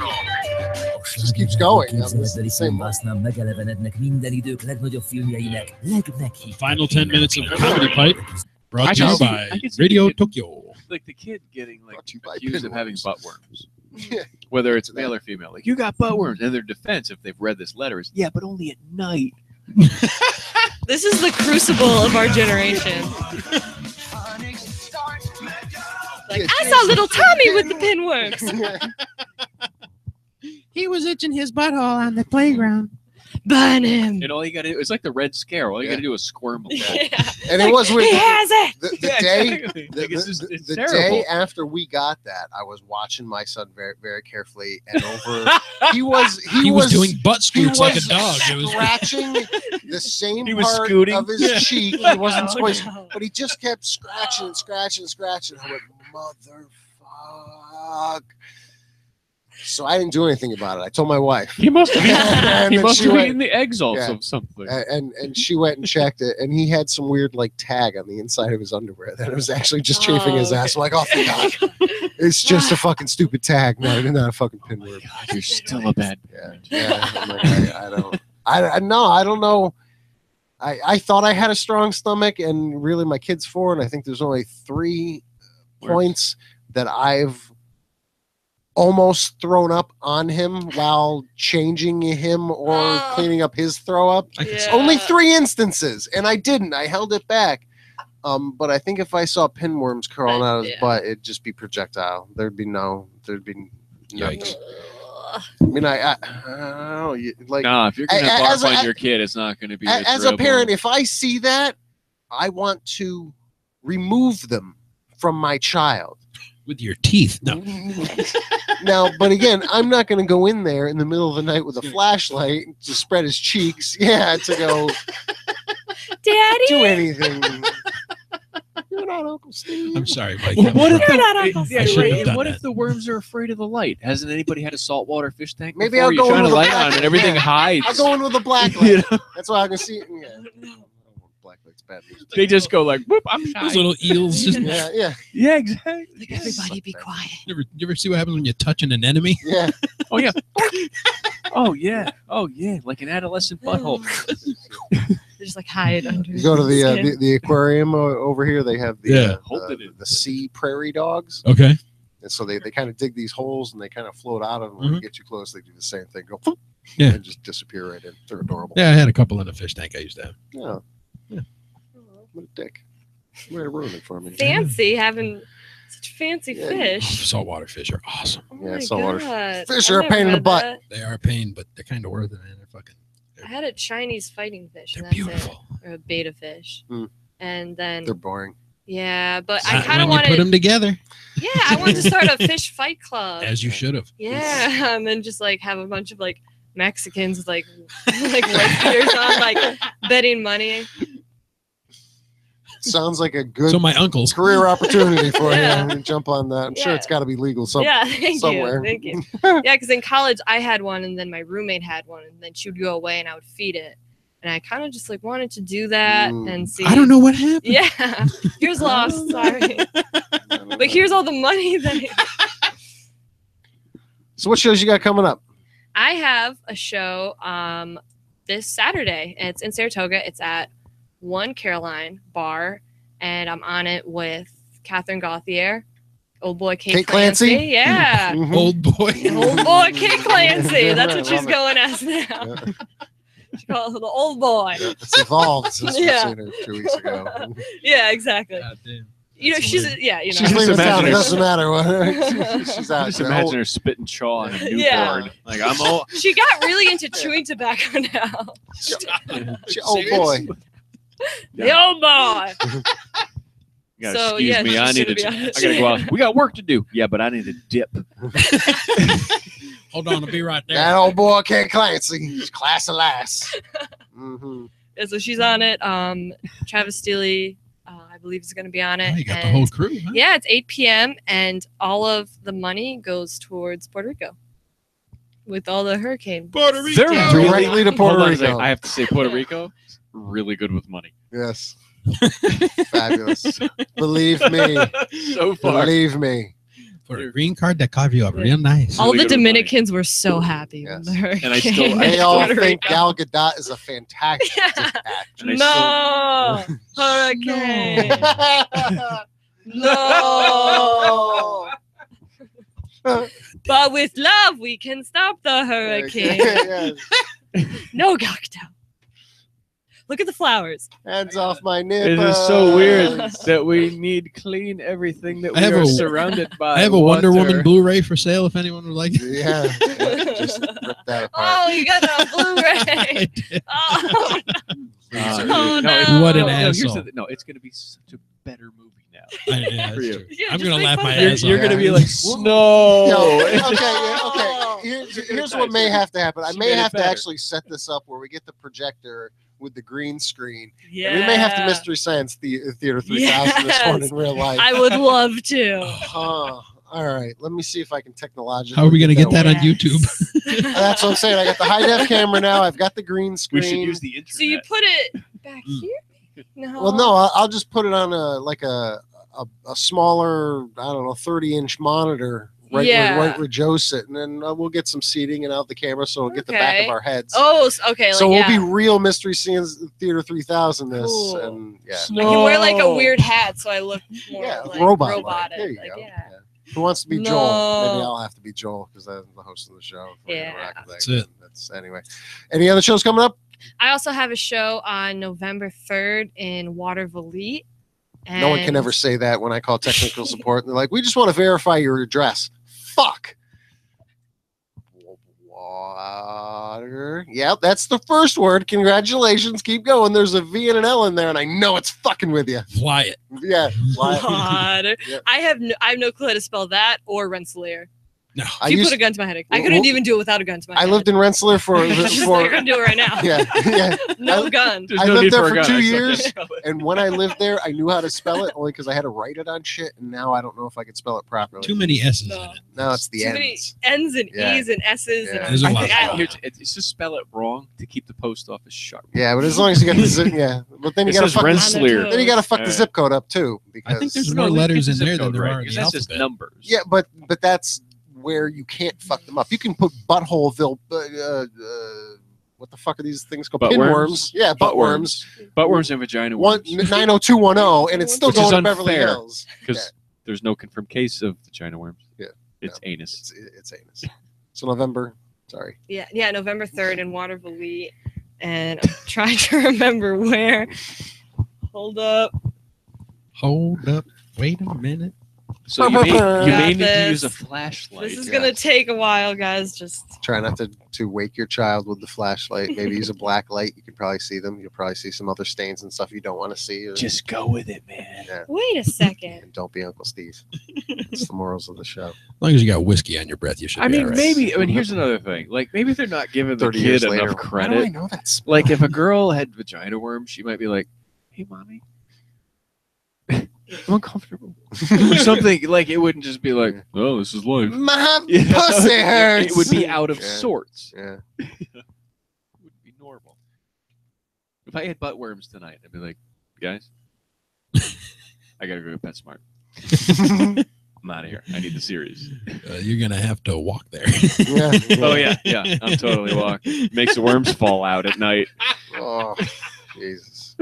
Speaker 3: Just keeps going.
Speaker 8: Képzeletbeli filmbásznál megelevenednek minden idők legnagyobb filmjeinek legmeghívtabb.
Speaker 1: Final 10 minutes of Comedypipe brought to you by Radio Tokyo.
Speaker 5: Like the kid getting like
Speaker 3: Brought to you by
Speaker 5: accused of having
Speaker 3: pinworms.
Speaker 5: buttworms.
Speaker 3: Yeah.
Speaker 5: Whether it's male or female. Like, you got buttworms. And their defense, if they've read this letter, is, yeah, but only at night.
Speaker 2: This is the crucible of our generation. Like, I saw little Tommy with the pinworms.
Speaker 1: He was itching his butthole on the playground.
Speaker 2: Burn him.
Speaker 5: And all you got to do, it's like the Red Scare. All you got to do is squirm.
Speaker 2: Yeah.
Speaker 3: And it was weird.
Speaker 2: He has it.
Speaker 3: The
Speaker 5: Yeah,
Speaker 3: day,
Speaker 5: exactly.
Speaker 3: the,
Speaker 5: Like, it's
Speaker 3: the-
Speaker 5: just- it's
Speaker 3: the
Speaker 5: terrible.
Speaker 3: day after we got that, I was watching my son very, very carefully, and over he was
Speaker 1: doing butt
Speaker 3: he
Speaker 1: scoots like a
Speaker 3: was
Speaker 1: dog. It was
Speaker 3: scratching the same
Speaker 5: He was
Speaker 3: part
Speaker 5: scooting.
Speaker 3: of his
Speaker 1: Yeah.
Speaker 3: cheek. He wasn't
Speaker 2: Oh,
Speaker 3: squishing,
Speaker 2: no.
Speaker 3: but he just kept scratching and scratching and scratching. I went, motherfuck. So I didn't do anything about it. I told my wife.
Speaker 5: He must have
Speaker 3: And
Speaker 5: he
Speaker 3: then
Speaker 5: must
Speaker 3: she
Speaker 5: have
Speaker 3: went-
Speaker 5: eaten the eggs also
Speaker 3: Yeah.
Speaker 5: of something.
Speaker 3: And she went and checked it, and he had some weird like tag on the inside of his underwear that it was actually just chafing his ass. I'm like, oh thank God, it's just a fucking stupid tag, not a fucking pinworm.
Speaker 5: God, you're still a bad parent.
Speaker 3: Yeah. I'm like, I don't know. I thought I had a strong stomach, and really my kid's 4, and I think there's only 3 points that I've almost thrown up on him while changing him or cleaning up his throw up.
Speaker 2: Yeah.
Speaker 3: Only 3 instances, and I didn't. I held it back. But I think if I saw pinworms crawling out of his
Speaker 2: Yeah.
Speaker 3: butt, it'd just be projectile. There'd be no.
Speaker 1: Yikes.
Speaker 3: I mean, I don't know. Like
Speaker 5: No, if you're going to
Speaker 3: As
Speaker 5: barf
Speaker 3: a-
Speaker 5: on your kid, it's not going to be
Speaker 3: as a parent, if I see that, I want to remove them from my child.
Speaker 1: With your teeth. No.
Speaker 3: Now, but again, I'm not going to go in there in the middle of the night with a flashlight to spread his cheeks. Yeah, to go
Speaker 2: Daddy.
Speaker 3: do anything. You're not Uncle Steve.
Speaker 1: I'm sorry, Mike.
Speaker 5: Well, what if
Speaker 2: You're not
Speaker 5: the,
Speaker 2: Uncle
Speaker 5: yeah,
Speaker 1: I shouldn't
Speaker 5: right,
Speaker 1: have
Speaker 5: and
Speaker 1: done
Speaker 5: what
Speaker 1: that.
Speaker 5: if the worms are afraid of the light? Hasn't anybody had a saltwater fish tank?
Speaker 3: Maybe
Speaker 5: before?
Speaker 3: I'll
Speaker 5: You're
Speaker 3: go
Speaker 5: trying
Speaker 3: in
Speaker 5: to
Speaker 3: with
Speaker 5: light
Speaker 3: a-
Speaker 5: on and everything
Speaker 3: Yeah.
Speaker 5: hides.
Speaker 3: I'll go in with a black
Speaker 5: You
Speaker 3: light.
Speaker 5: know?
Speaker 3: That's why I can see it. Yeah. Black light's bad news.
Speaker 5: They just go like, whoop, I'm shy.
Speaker 1: Those little eels. Just,
Speaker 3: Yeah.
Speaker 5: Yeah, exactly.
Speaker 2: Like, everybody be quiet.
Speaker 1: you ever see what happens when you're touching an enemy?
Speaker 3: Yeah.
Speaker 5: Oh, yeah. Oh, yeah. Oh, yeah. Like an adolescent butthole.
Speaker 2: They just like hide under.
Speaker 3: You go to
Speaker 2: skin.
Speaker 3: the aquarium over here. They have the
Speaker 1: Yeah.
Speaker 3: the sea prairie dogs,
Speaker 1: Okay.
Speaker 3: and so they kind of dig these holes and they kind of float out of them. When you get too close, they do the same thing. Go,
Speaker 1: Yeah.
Speaker 3: and just disappear right in. They're adorable.
Speaker 1: Yeah, I had a couple in a fish tank I used to have.
Speaker 3: Yeah.
Speaker 1: Yeah.
Speaker 3: What a dick. Way to ruin it for me.
Speaker 2: Fancy having such fancy
Speaker 3: Yeah.
Speaker 2: fish.
Speaker 1: Saltwater fish are awesome.
Speaker 2: Oh
Speaker 3: Yeah,
Speaker 2: my
Speaker 3: saltwater
Speaker 2: God.
Speaker 3: fish
Speaker 2: I've
Speaker 3: are a
Speaker 2: never
Speaker 3: pain in the
Speaker 2: had
Speaker 3: butt.
Speaker 2: that.
Speaker 1: They are a pain, but they're kind of worth it, man. They're fucking.
Speaker 2: I had a Chinese fighting fish.
Speaker 1: They're
Speaker 2: And that's
Speaker 1: beautiful.
Speaker 2: It, or a beta fish.
Speaker 3: Hmm.
Speaker 2: And then
Speaker 3: They're boring.
Speaker 2: yeah, but I
Speaker 1: Not
Speaker 2: kind of
Speaker 1: when you put
Speaker 2: wanted.
Speaker 1: them together,
Speaker 2: Yeah, I wanted to start a fish fight club.
Speaker 1: as you should have.
Speaker 2: Yeah, and then just like have a bunch of like Mexicans with like like white beaters on, like betting money.
Speaker 3: Sounds like a good
Speaker 1: So my uncles.
Speaker 3: career opportunity for
Speaker 2: Yeah.
Speaker 3: you. Jump on that. I'm sure
Speaker 2: Yeah.
Speaker 3: it's got to be legal
Speaker 2: Yeah, thank
Speaker 3: somewhere.
Speaker 2: you, thank you. Yeah, because in college I had one, and then my roommate had one, and then she would go away, and I would feed it, and I kind of just like wanted to do that and see.
Speaker 1: I don't know what happened.
Speaker 2: Yeah, here's lost. Sorry, but here's all the money that
Speaker 3: So what shows you got coming up?
Speaker 2: I have a show this Saturday. It's in Saratoga. It's at One Caroline Bar, and I'm on it with Catherine Gauthier, old boy Kate
Speaker 3: Clancy?
Speaker 2: Yeah.
Speaker 3: Mhm.
Speaker 1: Old boy.
Speaker 2: Old boy Kate Clancy. That's
Speaker 3: I
Speaker 2: what she's
Speaker 3: love it.
Speaker 2: going as now.
Speaker 3: Yeah.
Speaker 2: She calls her the old boy.
Speaker 3: It's evolved since
Speaker 2: Yeah.
Speaker 3: we've seen her 2 weeks ago.
Speaker 2: Yeah, exactly.
Speaker 1: God damn.
Speaker 2: You know,
Speaker 1: That's
Speaker 2: she's
Speaker 1: hilarious.
Speaker 2: yeah, you know.
Speaker 3: She's leaving town.
Speaker 5: imagine
Speaker 3: It
Speaker 5: her-
Speaker 3: doesn't matter what. She's
Speaker 5: I
Speaker 3: out.
Speaker 5: just
Speaker 3: there.
Speaker 5: imagine her spitting chaw on a newborn.
Speaker 2: Yeah.
Speaker 5: Like, I'm all.
Speaker 2: She got really into chewing tobacco now.
Speaker 3: Oh boy.
Speaker 2: The old boy.
Speaker 5: You gotta
Speaker 2: So,
Speaker 5: excuse
Speaker 2: yeah,
Speaker 5: me. I
Speaker 2: she's
Speaker 5: need
Speaker 2: gonna
Speaker 5: to.
Speaker 2: be on
Speaker 5: I
Speaker 2: it.
Speaker 5: gotta go out. We got work to do. Yeah, but I need a dip.
Speaker 1: Hold on, I'll be right there.
Speaker 3: That old boy Kate Clancy. Class of lass. Mm-hmm.
Speaker 2: Yeah, so she's on it. Travis Steele, I believe, is going to be on it.
Speaker 1: Oh, you got the
Speaker 2: And
Speaker 1: whole crew. Huh?
Speaker 2: yeah, it's 8 p.m. and all of the money goes towards Puerto Rico. with all the hurricane.
Speaker 1: Puerto Rico.
Speaker 5: They're
Speaker 3: Directly
Speaker 5: really,
Speaker 3: to Puerto
Speaker 5: hold on a second.
Speaker 3: Rico.
Speaker 5: I have to say, Puerto Rico, really good with money.
Speaker 3: Yes. Fabulous. Believe me.
Speaker 5: So far.
Speaker 3: Believe me.
Speaker 1: For a green card, that carve you up real nice.
Speaker 2: All
Speaker 5: Really
Speaker 2: the
Speaker 5: good with money.
Speaker 2: Dominicans were so happy when
Speaker 3: Yes.
Speaker 2: the hurricane.
Speaker 5: And I still-
Speaker 3: They
Speaker 5: I
Speaker 3: all
Speaker 2: Puerto
Speaker 3: think
Speaker 2: Rico.
Speaker 3: Gal Gadot is a fantastic actress.
Speaker 5: And I
Speaker 2: No, hurricane. No. But with love, we can stop the hurricane.
Speaker 3: Yes.
Speaker 2: No, Gakto. Look at the flowers.
Speaker 3: Hands off my
Speaker 5: It
Speaker 3: nipples.
Speaker 5: is so weird that we need clean everything that
Speaker 1: I
Speaker 5: we
Speaker 1: have
Speaker 5: are
Speaker 1: a-
Speaker 5: surrounded by.
Speaker 1: I have a Wonder
Speaker 5: water.
Speaker 1: Woman Blu-ray for sale if anyone would like it.
Speaker 3: Yeah. Just rip that apart.
Speaker 2: Oh, you got that Blu-ray. Oh,
Speaker 5: Dude,
Speaker 2: Oh, no.
Speaker 5: it's-
Speaker 1: What an
Speaker 5: here's
Speaker 1: asshole.
Speaker 5: no, it's going to be such a better movie now.
Speaker 1: Yeah, that's
Speaker 5: For you.
Speaker 1: true.
Speaker 2: Yeah,
Speaker 1: I'm
Speaker 2: just
Speaker 1: gonna
Speaker 2: make
Speaker 1: laugh
Speaker 2: fun
Speaker 1: my
Speaker 2: of it.
Speaker 1: ass
Speaker 5: You're
Speaker 1: off.
Speaker 5: going to be like,
Speaker 3: Well,
Speaker 5: snow.
Speaker 3: Yo, okay. Here's what may have to happen. I
Speaker 5: She
Speaker 3: may
Speaker 5: made it
Speaker 3: have to
Speaker 5: better.
Speaker 3: actually set this up where we get the projector with the green screen.
Speaker 2: yeah.
Speaker 3: And we may have to Mystery Science Theater 3000 this one
Speaker 2: Yes.
Speaker 3: in real life.
Speaker 2: I would love to.
Speaker 3: All right. Let me see if I can technologically.
Speaker 1: How are we gonna get that on
Speaker 2: Yes.
Speaker 1: YouTube?
Speaker 3: That's what I'm saying. I got the high def camera now. I've got the green screen.
Speaker 5: We should use the internet.
Speaker 2: So you put it back here? No.
Speaker 3: Well, no, I'll just put it on a smaller, I don't know, 30-inch monitor
Speaker 2: Yeah.
Speaker 3: right where Joe's sitting, and we'll get some seating and out the camera so we'll get the back
Speaker 2: Okay.
Speaker 3: of our heads.
Speaker 2: Oh, okay.
Speaker 3: so
Speaker 2: like,
Speaker 3: we'll
Speaker 2: yeah.
Speaker 3: be real Mystery Science Theater 3000 this,
Speaker 2: Cool.
Speaker 3: and yeah.
Speaker 2: I can wear like a weird hat so I look more
Speaker 3: Yeah,
Speaker 2: like
Speaker 3: robot.
Speaker 2: robotic.
Speaker 3: There you
Speaker 2: like,
Speaker 3: go.
Speaker 2: yeah.
Speaker 3: Yeah. Who wants to be
Speaker 2: No.
Speaker 3: Joel? Maybe I'll have to be Joel because I'm the host of the show. If we're gonna
Speaker 2: Yeah.
Speaker 3: rock with that.
Speaker 1: That's it.
Speaker 3: That's anyway. Any other shows coming up?
Speaker 2: I also have a show on November 3rd in Waterville.
Speaker 3: No one can ever say that when I call technical support. And they're like, we just want to verify your address. Fuck. Water. Yep, that's the first word. Congratulations. Keep going. There's a V and an L in there, and I know it's fucking with you.
Speaker 1: Fly it.
Speaker 3: Yeah.
Speaker 2: God.
Speaker 3: Yeah.
Speaker 2: I have no clue how to spell that or Rensselaer.
Speaker 1: No.
Speaker 3: I
Speaker 2: If you
Speaker 3: used-
Speaker 2: put a gun to my head, I
Speaker 3: Well,
Speaker 2: couldn't even do it without a gun to my
Speaker 3: I
Speaker 2: head.
Speaker 3: lived in Rensselaer for
Speaker 2: You're gonna do it right now.
Speaker 3: yeah.
Speaker 2: No gun.
Speaker 5: There's
Speaker 3: I
Speaker 5: no
Speaker 3: lived
Speaker 5: need
Speaker 3: there
Speaker 5: a
Speaker 3: for
Speaker 5: gun.
Speaker 3: 2
Speaker 5: I still
Speaker 3: years.
Speaker 5: can't spell it.
Speaker 3: And when I lived there, I knew how to spell it only because I had to write it on shit. And now I don't know if I could spell it properly.
Speaker 1: Too many S's
Speaker 2: No.
Speaker 1: in it.
Speaker 3: Now it's the
Speaker 2: Too many
Speaker 3: ends.
Speaker 2: N's and
Speaker 3: Yeah.
Speaker 2: E's and S's.
Speaker 3: Yeah.
Speaker 1: There's a
Speaker 2: And
Speaker 1: lot.
Speaker 5: It's just spell it wrong to keep the post office sharp.
Speaker 3: Yeah, but as long as you got the zip, yeah. But then you
Speaker 5: It
Speaker 3: got to
Speaker 5: says
Speaker 3: fuck.
Speaker 5: Rensselaer.
Speaker 3: Then you got to fuck the
Speaker 5: Alright.
Speaker 3: zip code up too. Because
Speaker 1: I think there's
Speaker 5: No,
Speaker 1: more
Speaker 5: leave
Speaker 1: letters
Speaker 5: the
Speaker 1: in
Speaker 5: zip
Speaker 1: there than
Speaker 5: code,
Speaker 1: there
Speaker 5: right?
Speaker 1: are in
Speaker 5: Because
Speaker 1: the
Speaker 5: that's just
Speaker 1: alphabet.
Speaker 5: numbers.
Speaker 3: yeah, but that's where you can't fuck them up. You can put Buttholeville. What the fuck are these things called?
Speaker 5: Buttworms?
Speaker 3: Pinworms. Yeah, buttworms.
Speaker 5: Buttworms and vagina
Speaker 3: One
Speaker 5: worms.
Speaker 3: 90210, and it's still
Speaker 5: Which is
Speaker 3: going to Beverly
Speaker 5: unfair.
Speaker 3: Hills.
Speaker 5: Because there's no confirmed case of vagina worms.
Speaker 3: Yeah.
Speaker 5: It's anus.
Speaker 3: It's anus. So November. Sorry.
Speaker 2: Yeah, November 3rd in Waterville. And I'm trying to remember where. Hold up.
Speaker 1: Hold up. Wait a minute.
Speaker 5: So you may
Speaker 2: Got
Speaker 5: need to
Speaker 2: this.
Speaker 5: use a flashlight.
Speaker 2: This is gonna take a while, guys. Just
Speaker 3: Try not to wake your child with the flashlight. Maybe use a black light. You can probably see them. You'll probably see some other stains and stuff you don't want to see.
Speaker 5: Just go with it, man.
Speaker 3: Yeah.
Speaker 2: wait a second.
Speaker 3: And don't be Uncle Steve. That's the morals of the show.
Speaker 1: As long as you got whiskey on your breath, you should
Speaker 5: I
Speaker 1: be
Speaker 5: mean,
Speaker 1: all right.
Speaker 5: maybe. I mean, here's another thing. Like, maybe they're not giving the
Speaker 3: 30
Speaker 5: kid
Speaker 3: years
Speaker 5: enough
Speaker 3: later. How do I
Speaker 5: credit.
Speaker 3: know that smell?
Speaker 5: Like, if a girl had vagina worms, she might be like, "Hey, mommy, I'm uncomfortable," or something. Like, it wouldn't just be like, "Oh, this is life."
Speaker 3: Mom,
Speaker 5: You know?
Speaker 3: pussy hurts.
Speaker 5: It would be out of
Speaker 3: Yeah.
Speaker 5: sorts.
Speaker 3: Yeah.
Speaker 5: It wouldn't be normal. If I had butt worms tonight, I'd be like, "Guys, I gotta go to PetSmart. I'm out of here. I need the series."
Speaker 1: You're gonna have to walk there.
Speaker 3: Yeah.
Speaker 5: Oh yeah, yeah. I'm totally walking. Makes the worms fall out at night.
Speaker 3: Oh, Jesus.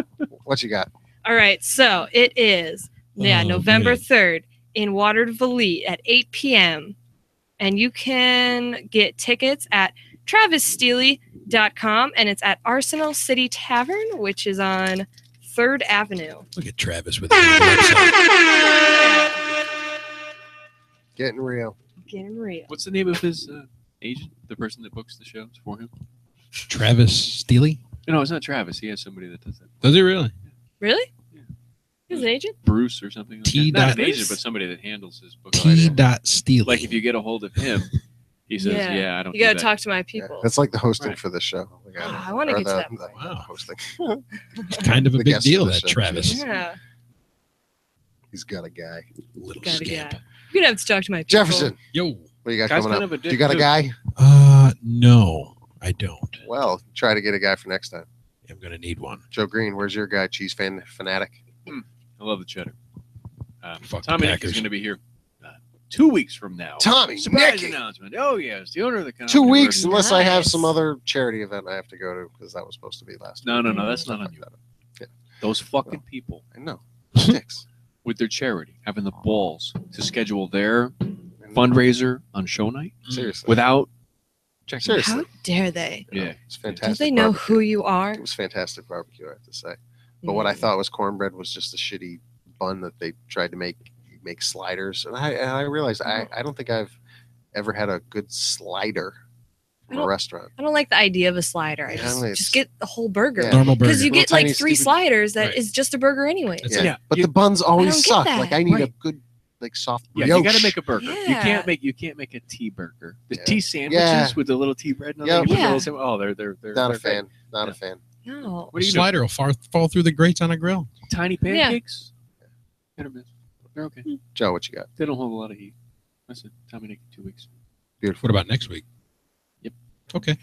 Speaker 3: What you got?
Speaker 2: All right, so it is
Speaker 1: Oh,
Speaker 2: November
Speaker 1: man.
Speaker 2: 3rd in Waterville at 8 p.m. And you can get tickets at travissteely.com, and it's at Arsenal City Tavern, which is on 3rd Avenue.
Speaker 1: Look at Travis with his website.
Speaker 3: Getting real.
Speaker 2: Getting real.
Speaker 5: What's the name of his agent? The person that books the shows for him?
Speaker 1: Travis Steely.
Speaker 5: No, it's not Travis. He has somebody that does that.
Speaker 1: Does he really?
Speaker 2: Really?
Speaker 5: Yeah.
Speaker 2: He's an agent?
Speaker 5: Bruce or something like
Speaker 1: T.
Speaker 5: that. Not an
Speaker 1: Bruce?
Speaker 5: agent, but somebody that handles his book.
Speaker 1: T. Steely.
Speaker 5: Like if you get a hold of him, he says,
Speaker 2: Yeah.
Speaker 5: "Yeah, I don't."
Speaker 2: You got to
Speaker 5: do that."
Speaker 2: talk to my
Speaker 3: Yeah.
Speaker 2: people.
Speaker 3: That's like the hosting
Speaker 5: Right.
Speaker 3: for this show.
Speaker 2: I wanna
Speaker 3: Or
Speaker 2: get to
Speaker 3: the-
Speaker 2: that
Speaker 3: the
Speaker 2: point.
Speaker 1: Wow.
Speaker 3: hosting.
Speaker 1: It's kind of a
Speaker 3: The
Speaker 1: big
Speaker 3: guest
Speaker 1: deal,
Speaker 3: of the
Speaker 1: that
Speaker 3: show.
Speaker 1: Travis.
Speaker 2: Yeah.
Speaker 3: He's got a guy.
Speaker 1: Little
Speaker 2: Got to
Speaker 1: scamp.
Speaker 2: get. You're going to have to talk to my people.
Speaker 3: Jefferson,
Speaker 1: Yo.
Speaker 3: what you got
Speaker 5: Guy's
Speaker 3: coming
Speaker 5: kind
Speaker 3: up?
Speaker 5: of a
Speaker 3: You got a
Speaker 5: dick,
Speaker 3: guy?
Speaker 1: No, I don't.
Speaker 3: Well, try to get a guy for next time.
Speaker 1: I'm gonna need one.
Speaker 3: Joe Green, where's your guy? Cheese fanatic.
Speaker 5: I love the cheddar.
Speaker 1: Fuck
Speaker 5: Tommy
Speaker 1: the
Speaker 5: Nick is
Speaker 1: Packers.
Speaker 5: going to be here 2 weeks from now.
Speaker 3: Tommy
Speaker 5: Surprise
Speaker 3: Nicky.
Speaker 5: announcement. Oh, yes. The owner of the company.
Speaker 3: 2 weeks, unless I have
Speaker 2: Nice.
Speaker 3: some other charity event I have to go to because that was supposed to be last
Speaker 5: No,
Speaker 3: week.
Speaker 5: no, no. That's not on you.
Speaker 3: Yeah.
Speaker 5: Those fucking people
Speaker 3: I know. Dicks.
Speaker 5: with their charity having the balls to schedule their fundraiser on show night
Speaker 3: Seriously.
Speaker 5: without checking.
Speaker 3: Seriously.
Speaker 2: How dare they?
Speaker 5: Yeah.
Speaker 3: It's
Speaker 2: Don't
Speaker 3: fantastic.
Speaker 2: they know
Speaker 3: barbecue.
Speaker 2: who you are?
Speaker 3: It was fantastic barbecue, I have to say. But what I thought was cornbread was just a shitty bun that they tried to make sliders. And I realized I don't think I've ever had a good slider from a restaurant.
Speaker 2: I don't like the idea of a slider. I
Speaker 3: Yeah,
Speaker 2: just,
Speaker 3: it's-
Speaker 2: just get the whole burger.
Speaker 3: Yeah.
Speaker 1: Normal burger.
Speaker 2: Because you
Speaker 3: Little
Speaker 2: get like
Speaker 3: tiny
Speaker 2: 3
Speaker 3: stupid-
Speaker 2: sliders that
Speaker 1: Right.
Speaker 2: is just a burger anyway.
Speaker 1: That's
Speaker 3: Yeah.
Speaker 5: Yeah,
Speaker 3: But
Speaker 5: you-
Speaker 3: the buns always
Speaker 2: get
Speaker 3: suck.
Speaker 2: that.
Speaker 3: Like I need a
Speaker 5: Right.
Speaker 3: good like soft
Speaker 5: Yeah,
Speaker 3: brioche.
Speaker 5: you got to make a burger. You
Speaker 2: Yeah.
Speaker 5: can't make a tea burger. The
Speaker 3: Yeah.
Speaker 5: tea sandwiches
Speaker 3: Yeah.
Speaker 5: with the little tea bread. And
Speaker 3: Yep.
Speaker 5: you put the
Speaker 2: Yeah.
Speaker 5: little sandwich- oh, they're
Speaker 3: Not a
Speaker 5: they're
Speaker 3: fan. Not
Speaker 5: Yeah.
Speaker 3: a fan.
Speaker 2: No.
Speaker 5: What do you
Speaker 1: Slider will fall through the grates on a grill.
Speaker 5: do? Tiny pancakes. Hit or miss. They're okay.
Speaker 3: Joe, what you got?
Speaker 5: They don't hold a lot of heat. That's it. Tommy Nick, 2 weeks.
Speaker 3: Beautiful.
Speaker 1: What about next week?
Speaker 5: Yep.
Speaker 1: Okay.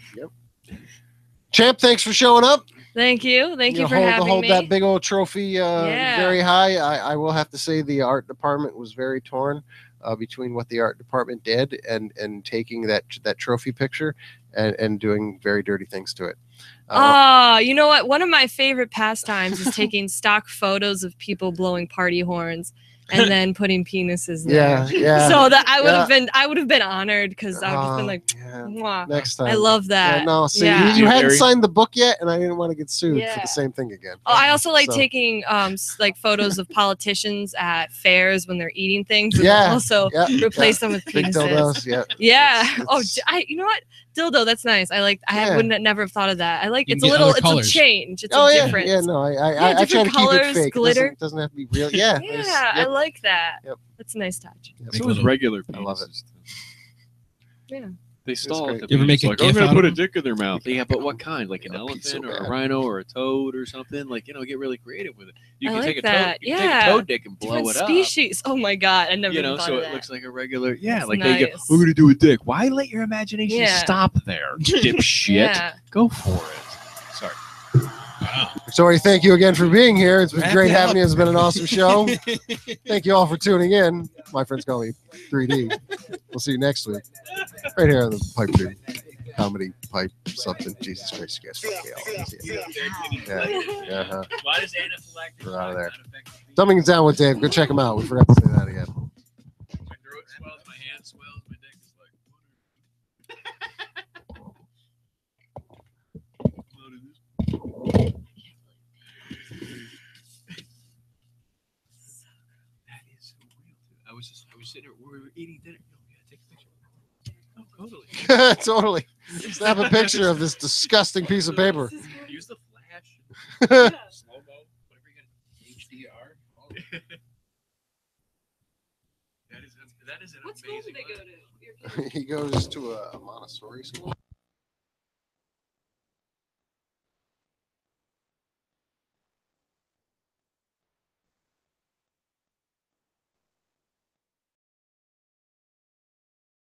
Speaker 3: Champ, thanks for showing up.
Speaker 2: Thank you. Thank you for
Speaker 3: hold,
Speaker 2: having
Speaker 3: hold
Speaker 2: me.
Speaker 3: that big old trophy
Speaker 2: Yeah.
Speaker 3: very high. I will have to say the art department was very torn between what the art department did and taking that trophy picture and doing very dirty things to it.
Speaker 2: You know what? One of my favorite pastimes is taking stock photos of people blowing party horns and then putting penises there.
Speaker 3: yeah.
Speaker 2: So that I would
Speaker 3: Yeah.
Speaker 2: have been honored because I would have been like,
Speaker 3: yeah.
Speaker 2: mwah.
Speaker 3: Next time.
Speaker 2: I love that.
Speaker 3: Yeah, no, see,
Speaker 2: Yeah.
Speaker 3: you hadn't
Speaker 5: Very-
Speaker 3: signed the book yet, and I didn't want to get sued for
Speaker 2: Yeah.
Speaker 3: the same thing again.
Speaker 2: Oh, I also like
Speaker 3: So-
Speaker 2: taking like photos of politicians at fairs when they're eating things. And
Speaker 3: Yeah.
Speaker 2: Also
Speaker 3: Yeah,
Speaker 2: replace them with
Speaker 3: big
Speaker 2: penises.
Speaker 3: dildos. Yeah.
Speaker 2: Yeah.
Speaker 3: It's-
Speaker 2: You know what? Dildo. That's nice. I like.
Speaker 3: Yeah.
Speaker 2: wouldn't never have thought of that. I like.
Speaker 1: You
Speaker 2: It's
Speaker 1: can
Speaker 2: a
Speaker 1: get
Speaker 2: little.
Speaker 1: other
Speaker 2: It's
Speaker 1: colors.
Speaker 2: a change. It's
Speaker 3: Oh
Speaker 2: a
Speaker 3: yeah,
Speaker 2: difference.
Speaker 3: yeah. No, I try to
Speaker 2: different
Speaker 3: keep it
Speaker 2: colors,
Speaker 3: fake.
Speaker 2: glitter.
Speaker 3: Doesn't have to be real. Yeah.
Speaker 2: Yeah, I like that.
Speaker 3: Yep.
Speaker 2: That's a nice touch.
Speaker 3: Yep.
Speaker 5: So
Speaker 1: Make
Speaker 5: was
Speaker 1: little-
Speaker 5: regular.
Speaker 3: I love it.
Speaker 5: penises.
Speaker 2: Yeah.
Speaker 5: They stall
Speaker 3: great.
Speaker 5: at the
Speaker 1: You ever make
Speaker 5: penis,
Speaker 1: a
Speaker 5: like, I'm
Speaker 1: GIF
Speaker 5: gonna
Speaker 1: out
Speaker 5: put a
Speaker 1: of
Speaker 5: dick in their mouth. Yeah, but what kind? Like an
Speaker 3: Yeah, pee so
Speaker 5: elephant or a
Speaker 3: bad.
Speaker 5: rhino or a toad or something? Like, get really creative with it. You
Speaker 2: I
Speaker 5: can
Speaker 2: like
Speaker 5: take a
Speaker 2: that.
Speaker 5: toad, you can
Speaker 2: Yeah.
Speaker 5: take a toad dick and blow
Speaker 2: Different
Speaker 5: it up.
Speaker 2: species. Oh my god, I never
Speaker 5: You
Speaker 2: even
Speaker 5: know,
Speaker 2: thought
Speaker 5: so
Speaker 2: of
Speaker 5: it
Speaker 2: that.
Speaker 5: looks like a regular. Yeah,
Speaker 2: That's
Speaker 5: like they go,
Speaker 2: nice.
Speaker 5: I'm gonna do a dick. Why let your imagination
Speaker 2: Yeah.
Speaker 5: stop there, dipshit?
Speaker 2: Yeah.
Speaker 5: Go for it. Sorry.
Speaker 1: Wow.
Speaker 3: So, thank you again for being here. It's been
Speaker 1: Wrap
Speaker 3: great
Speaker 1: it
Speaker 3: having
Speaker 1: up.
Speaker 3: you. It's been an awesome show. Thank you all for tuning in. My friends call me 3D. We'll see you next week, right here on the Pipedream Comedy Pipe something. Jesus Christ, you guys fucking all. See ya. Yeah. Uh-huh.
Speaker 5: Why does anaphylactic
Speaker 3: We're out of there. Dumbing It Down with Dave. Go check him out. We forgot to say that again.
Speaker 5: My throat swells, my hand swells, my dick is like. That is so real. I was sitting there. We were eating dinner. No, we gotta take a picture. Oh, totally.
Speaker 3: Totally. Snap a picture of this disgusting piece of paper.
Speaker 5: Use the flash. Slow mo. Whatever you got. HDR. That is an
Speaker 2: What school
Speaker 5: amazing.
Speaker 2: did they go to?
Speaker 3: He goes to a Montessori school.